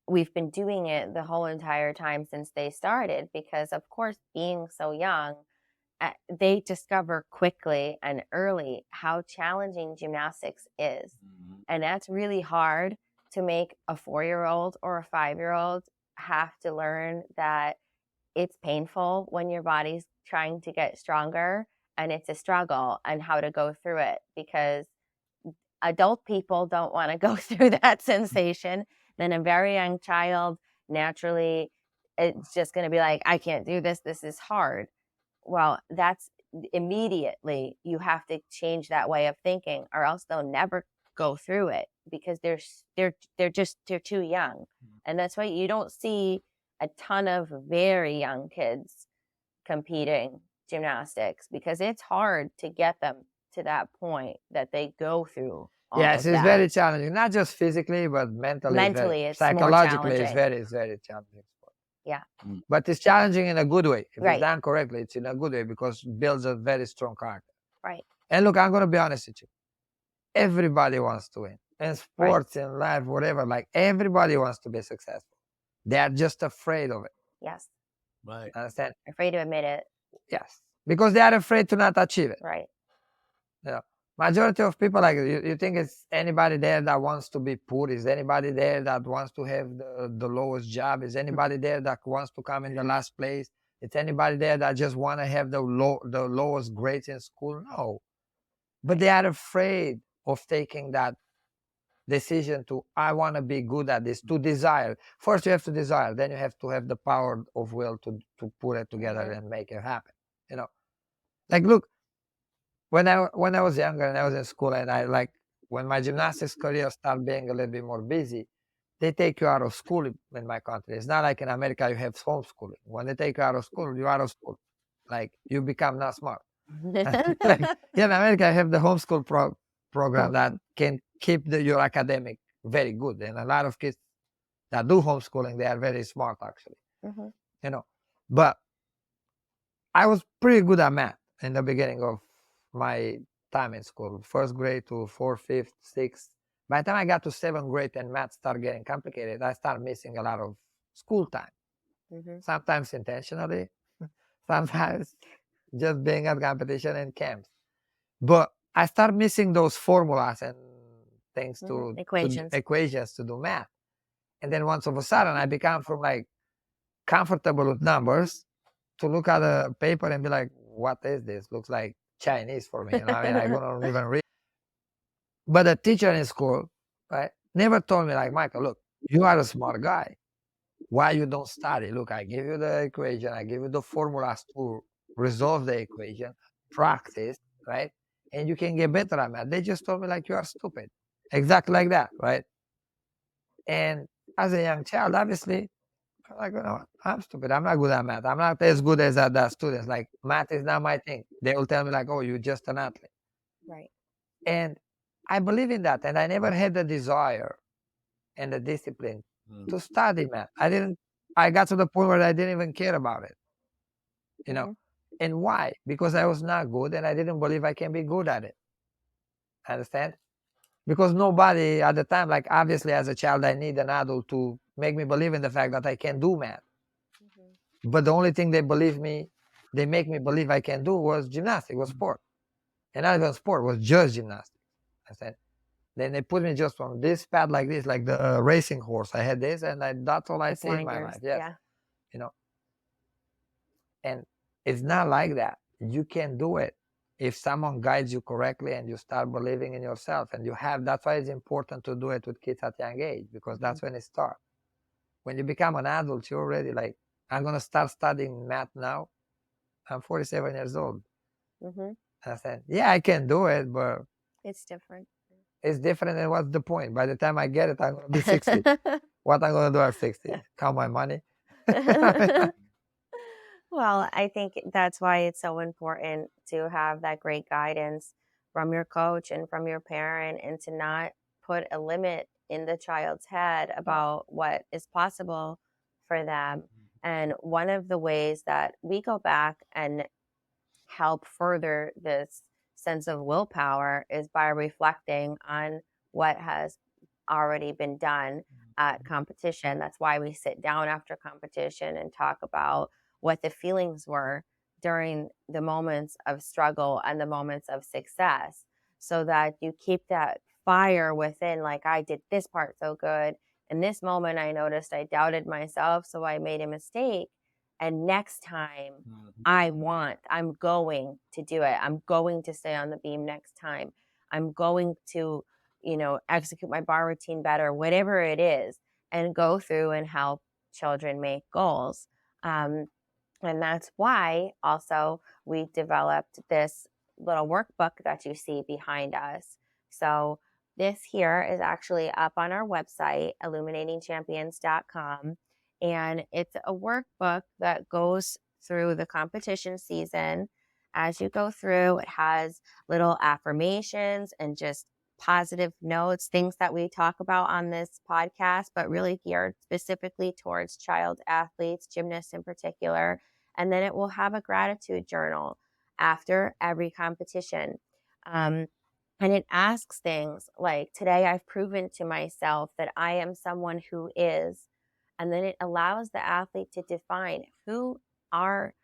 we've been doing it the whole entire time since they started, because of course, being so young, they discover quickly and early how challenging gymnastics is. And that's really hard to make a 4-year-old or a 5-year-old have to learn that it's painful when your body's trying to get stronger and it's a struggle, and how to go through it, because adult people don't want to go through that sensation. Then a very young child, naturally, it's just going to be like, I can't do this. This is hard. Well, that's immediately you have to change that way of thinking, or else they'll never go through it, because they're too young. And that's why you don't see a ton of very young kids competing gymnastics, because it's hard to get them to that point that they go through. Yes, it's very challenging, not just physically, but mentally, it's psychologically, it's very challenging. Yeah. But it's challenging in a good way. If it's done correctly, it's in a good way, because it builds a very strong character. Right. And look, I'm going to be honest with you. Everybody wants to win. In sports, in life, whatever, like everybody wants to be successful. They are just afraid of it. Yes. Right. Understand? Afraid to admit it. Yes. Because they are afraid to not achieve it. Right. Yeah. Majority of people, like, you think it's anybody there that wants to be poor? Is anybody there that wants to have the lowest job? Is anybody there that wants to come in the last place? Is anybody there that just want to have the lowest grades in school? No. But they are afraid of taking that decision to, I want to be good at this, to desire. First you have to desire, then you have to have the power of will to put it together and make it happen. Like, look, when I was younger and I was in school, and when my gymnastics career started being a little bit more busy, they take you out of school in my country. It's not like in America you have homeschooling. When they take you out of school, you're out of school. Like, you become not smart. Like, in America, I have the homeschool program that can keep your academic very good. And a lot of kids that do homeschooling, they are very smart, actually. But I was pretty good at math in the beginning of my time in school, first grade to 4th, 5th, 6th. By the time I got to 7th grade and math started getting complicated, I started missing a lot of school time. Sometimes intentionally, sometimes just being at competition and camps. But I started missing those formulas and things equations to do math. And then once of a sudden, I become from like comfortable with numbers to look at a paper and be like, what is this? Looks like Chinese for me. I mean, I don't even read. But the teacher in school, right, never told me like, Michael, look, you are a smart guy. Why you don't study? Look, I give you the equation. I give you the formulas to resolve the equation, practice, right? And you can get better at math. They just told me like, you are stupid. Exactly like that, right? And as a young child, obviously, I'm like, I'm stupid. I'm not good at math. I'm not as good as other students. Like, math is not my thing. They will tell me like, oh, you're just an athlete. Right. And I believe in that. And I never had the desire and the discipline to study math. I got to the point where I didn't even care about it, you know. And why? Because I was not good and I didn't believe I can be good at it. Understand? Because nobody at the time, like obviously as a child, I need an adult to make me believe in the fact that I can do math. But the only thing they make me believe I can do was gymnastics, was sport. And not even sport, was just gymnastics. I said, then they put me just on this pad like this, like the racing horse. I had this, and that's all I see in my life. Yes. Yeah. You know, and it's not like that. You can do it if someone guides you correctly and you start believing in yourself. And that's why it's important to do it with kids at young age, because that's when it starts. When you become an adult, you're already like, I'm going to start studying math now. I'm 47 years old. I said, yeah, I can do it, but it's different. It's different, and what's the point? By the time I get it, I'm going to be 60. What I'm going to do at 60? Count my money? Well, I think that's why it's so important to have that great guidance from your coach and from your parent, and to not put a limit in the child's head about what is possible for them. And one of the ways that we go back and help further this sense of willpower is by reflecting on what has already been done at competition. That's why we sit down after competition and talk about what the feelings were during the moments of struggle and the moments of success, so that you keep that fire within. Like, I did this part so good. In this moment, I noticed I doubted myself, so I made a mistake. And next time, I'm going to do it. I'm going to stay on the beam next time. I'm going to, execute my bar routine better, whatever it is, and go through and help children make goals. And that's why also we developed this little workbook that you see behind us. So this here is actually up on our website, illuminatingchampions.com. And it's a workbook that goes through the competition season. As you go through, it has little affirmations and just positive notes, things that we talk about on this podcast, but really geared specifically towards child athletes, gymnasts in particular. And then it will have a gratitude journal after every competition. And it asks things like, today I've proven to myself that I am someone who is. And then it allows the athlete to define who are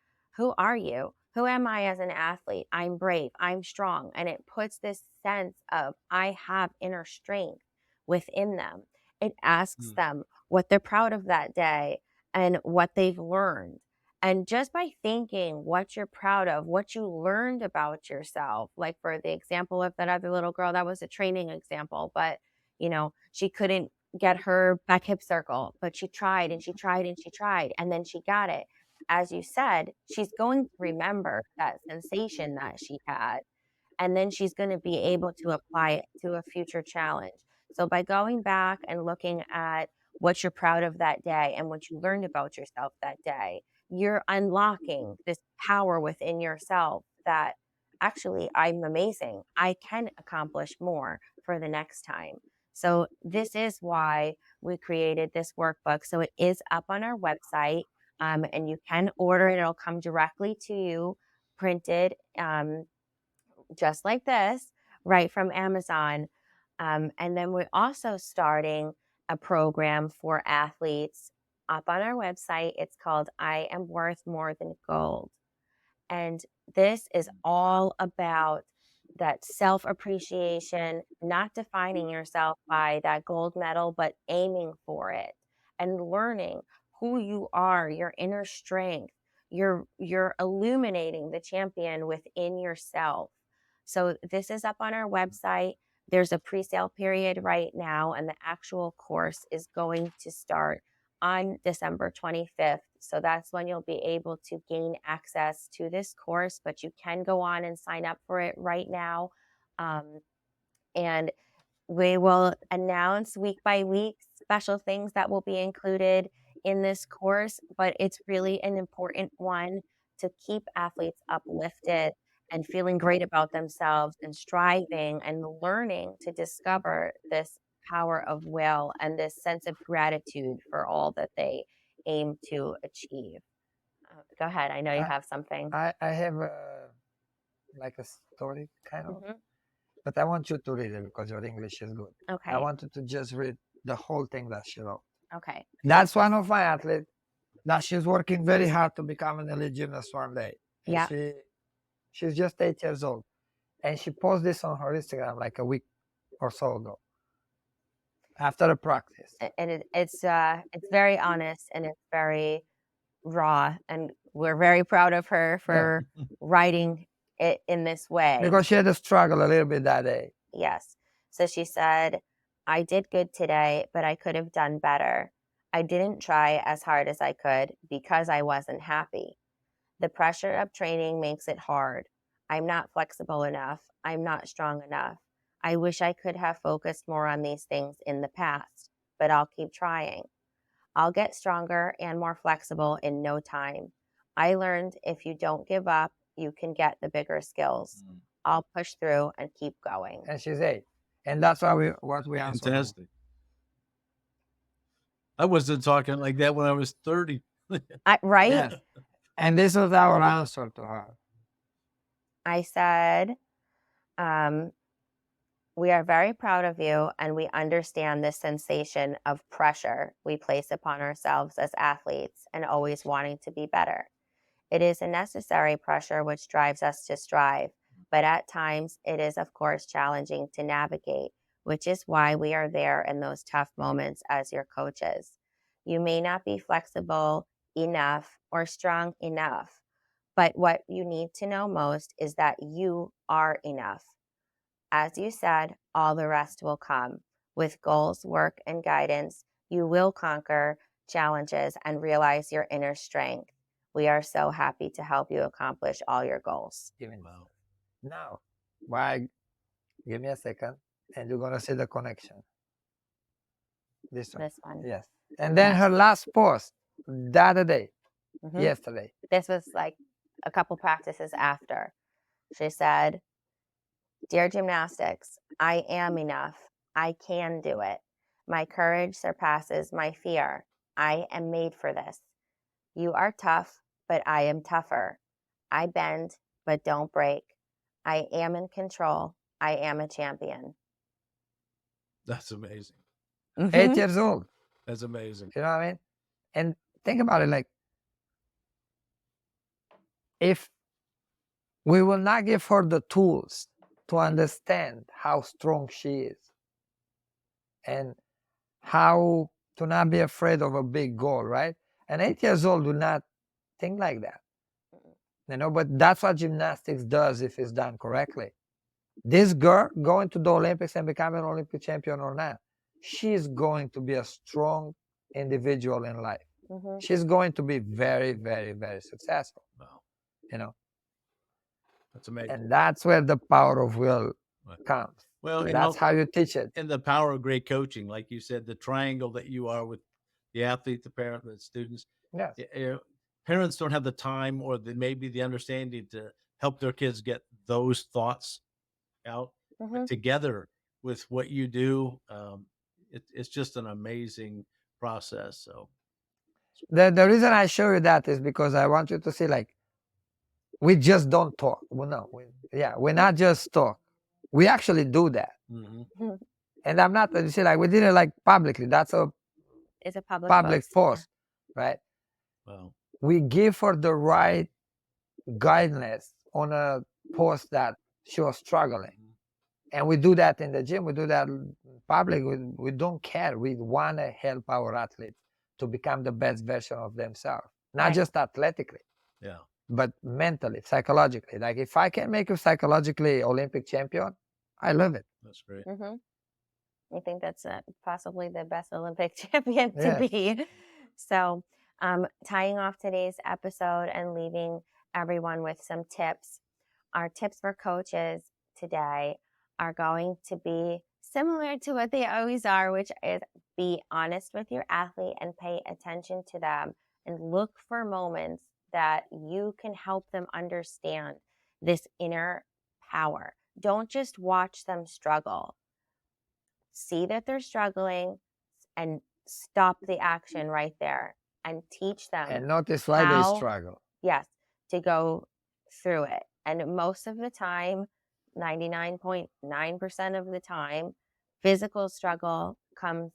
you? Who am I as an athlete? I'm brave, I'm strong. And it puts this sense of, I have inner strength within them. It asks them what they're proud of that day and what they've learned. And just by thinking what you're proud of, what you learned about yourself, like for the example of that other little girl, that was a training example, but she couldn't get her back hip circle, but she tried and she tried and she tried, and then she got it. As you said, she's going to remember that sensation that she had, and then she's going to be able to apply it to a future challenge. So by going back and looking at what you're proud of that day and what you learned about yourself that day, you're unlocking this power within yourself that actually, I'm amazing. I can accomplish more for the next time. So this is why we created this workbook. So it is up on our website, and you can order it. It'll come directly to you, printed, just like this, right from Amazon. And then we're also starting a program for athletes up on our website. It's called I Am Worth More Than Gold. And this is all about that self-appreciation, not defining yourself by that gold medal, but aiming for it and learning who you are, your inner strength, you're illuminating the champion within yourself. So this is up on our website. There's a pre-sale period right now, and the actual course is going to start on December 25th. So that's when you'll be able to gain access to this course, but you can go on and sign up for it right now. And we will announce week by week special things that will be included in this course, but it's really an important one to keep athletes uplifted and feeling great about themselves and striving and learning to discover this power of will and this sense of gratitude for all that they aim to achieve. Go ahead. I know you have something. I have like a story kind of, but I want you to read it because your English is good. Okay. I wanted to just read the whole thing that she wrote. Okay. That's one of my athletes that she's working very hard to become an elite gymnast one day. And Yeah. She's just 8 years old. And she posted this on her Instagram like a week or so ago after a practice. And it's very honest and it's very raw, and we're very proud of her for writing it in this way. Because she had to struggle a little bit that day. Yes. So she said, I did good today, but I could have done better. I didn't try as hard as I could because I wasn't happy. The pressure of training makes it hard. I'm not flexible enough. I'm not strong enough. I wish I could have focused more on these things in the past, but I'll keep trying. I'll get stronger and more flexible in no time. I learned if you don't give up, you can get the bigger skills. I'll push through and keep going. And she's 8. And that's what we answer. Fantastic. I wasn't talking like that when I was 30. Right? Yes. And this was our answer to her. I said, we are very proud of you, and we understand the sensation of pressure we place upon ourselves as athletes and always wanting to be better. It is a necessary pressure which drives us to strive, but at times it is, of course, challenging to navigate, which is why we are there in those tough moments as your coaches. You may not be flexible enough or strong enough, but what you need to know most is that you are enough. As you said, all the rest will come. With goals, work, and guidance, you will conquer challenges and realize your inner strength. We are so happy to help you accomplish all your goals. Wow. Now, why? Give me a second, and you're going to see the connection. This one. Yes. And then her last post, the other day, yesterday. This was like a couple practices after. She said, Dear Gymnastics, I am enough. I can do it. My courage surpasses my fear. I am made for this. You are tough, but I am tougher. I bend, but don't break. I am in control. I am a champion. That's amazing. 8 years old. That's amazing. You know what I mean? And think about it, like, if we will not give her the tools to understand how strong she is and how to not be afraid of a big goal, right? And 8 years old will not think like that. You know, but that's what gymnastics does if it's done correctly. This girl going to the Olympics and becoming an Olympic champion or not, she's going to be a strong individual in life. She's going to be very, very, very successful. Wow. You know, that's amazing. And that's where the power of will comes. Well, that's how you teach it. And the power of great coaching, like you said, the triangle that you are with the athlete, the parent, the students. Yes. Parents don't have the time or maybe the understanding to help their kids get those thoughts out. But together with what you do, it's just an amazing process. So the reason I show you that is because I want you to see, like, we just don't talk. Well, no, we're not just talk. We actually do that. And I'm not, you see, like, we did it like publicly. It's a public post, right? Wow. We give her the right guidance on a post that she was struggling. And we do that in the gym. We do that in public. We don't care. We want to help our athletes to become the best version of themselves, not just athletically. Yeah. But mentally, psychologically, like if I can make you psychologically Olympic champion, I love it. That's great. I think that's possibly the best Olympic champion to Yeah. be. So, tying off today's episode and leaving everyone with some tips. Our tips for coaches today are going to be similar to what they always are, which is be honest with your athlete and pay attention to them and look for moments that you can help them understand this inner power. Don't just watch them struggle. See that they're struggling and stop the action right there and teach them And notice why they struggle. Yes, to go through it. And most of the time, 99.9% of the time, physical struggle comes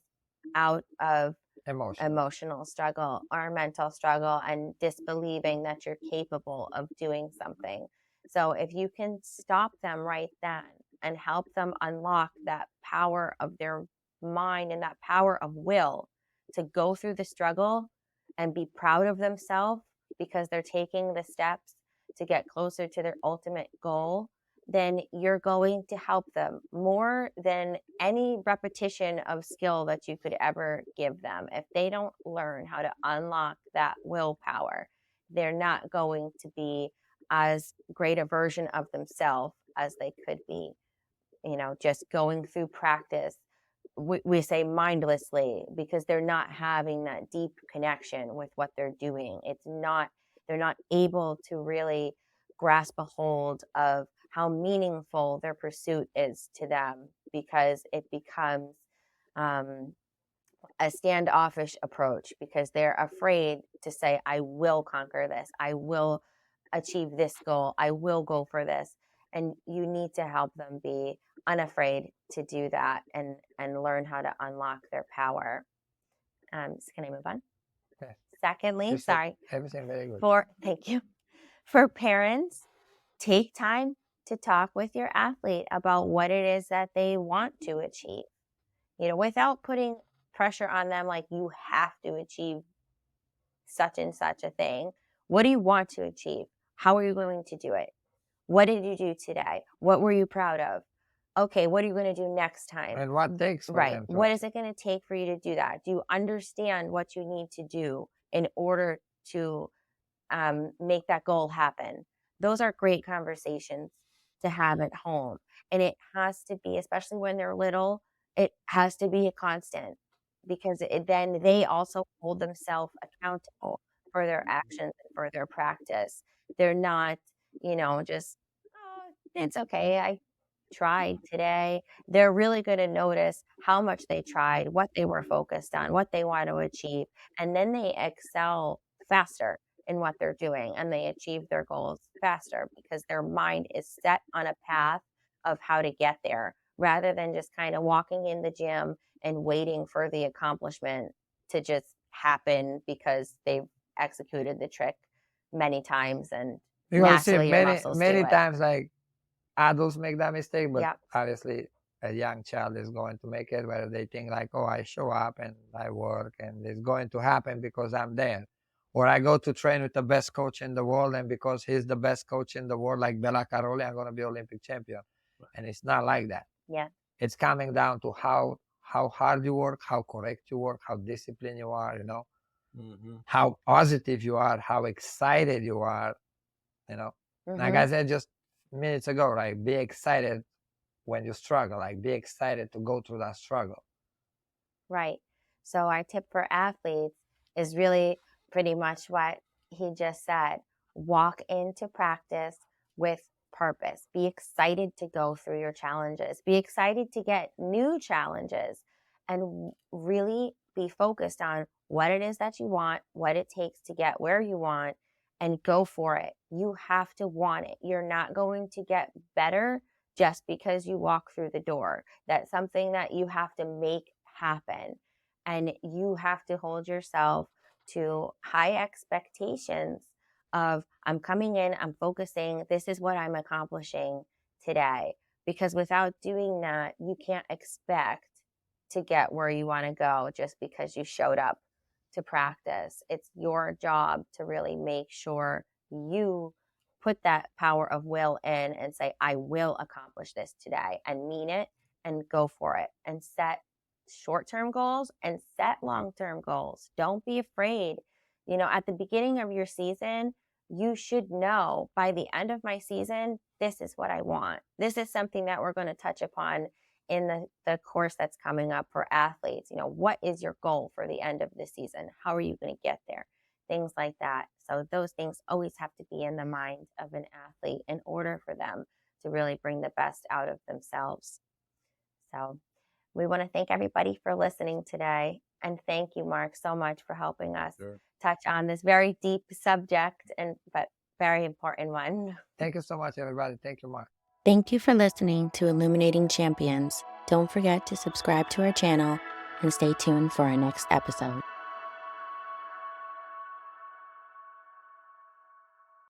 out of emotional struggle or mental struggle and disbelieving that you're capable of doing something. So if you can stop them right then and help them unlock that power of their mind and that power of will to go through the struggle and be proud of themselves because they're taking the steps to get closer to their ultimate goal, then you're going to help them more than any repetition of skill that you could ever give them. If they don't learn how to unlock that willpower, they're not going to be as great a version of themselves as they could be. Just going through practice, we say mindlessly, because they're not having that deep connection with what they're doing. They're not able to really grasp a hold of how meaningful their pursuit is to them, because it becomes a standoffish approach, because they're afraid to say, I will conquer this, I will achieve this goal, I will go for this. And you need to help them be unafraid to do that and learn how to unlock their power. So can I move on? Okay. Secondly, sorry. Everything very good. Thank you. For parents, take time to talk with your athlete about what it is that they want to achieve, without putting pressure on them, like you have to achieve such and such a thing. What do you want to achieve? How are you going to do it? What did you do today? What were you proud of? Okay, what are you going to do next time? And what takes for right. them to What is it going to take for you to do that? Do you understand what you need to do in order to make that goal happen? Those are great conversations to have at home. And it has to be, especially when they're little, it has to be a constant, because then they also hold themselves accountable for their actions and for their practice. They're not, just, oh, it's okay, I tried today. They're really going to notice how much they tried, what they were focused on, what they want to achieve, and then they excel faster in what they're doing and they achieve their goals faster because their mind is set on a path of how to get there, rather than just kind of walking in the gym and waiting for the accomplishment to just happen because they've executed the trick many times and naturally your muscles many do it. times, like adults make that mistake, but Yep. obviously a young child is going to make it, where they think like, oh, I show up and I work and it's going to happen because I'm there. Or I go to train with the best coach in the world, and because he's the best coach in the world, like Bella Caroli, I'm going to be Olympic champion. And it's not like that. Yeah. It's coming down to how hard you work, how correct you work, how disciplined you are, how positive you are, how excited you are, Like I said just minutes ago, right? Be excited when you struggle, like be excited to go through that struggle. Right. So our tip for athletes is really pretty much what he just said. Walk into practice with purpose. Be excited to go through your challenges. Be excited to get new challenges, and really be focused on what it is that you want, what it takes to get where you want, and go for it. You have to want it. You're not going to get better just because you walk through the door. That's something that you have to make happen. And you have to hold yourself to high expectations of, I'm coming in, I'm focusing, this is what I'm accomplishing today. Because without doing that, you can't expect to get where you want to go just because you showed up to practice. It's your job to really make sure you put that power of will in and say, I will accomplish this today, and mean it and go for it, and set short-term goals and set long-term goals. Don't be afraid. You know, at the beginning of your season, you should know by the end of my season, this is what I want. This is something that we're going to touch upon in the course that's coming up for athletes. You know, what is your goal for the end of the season? How are you going to get there? Things like that. So those things always have to be in the mind of an athlete in order for them to really bring the best out of themselves. So we want to thank everybody for listening today. And thank you, Mark, so much for helping us touch on this very deep subject, but very important one. Thank you so much, everybody. Thank you, Mark. Thank you for listening to Illuminating Champions. Don't forget to subscribe to our channel and stay tuned for our next episode.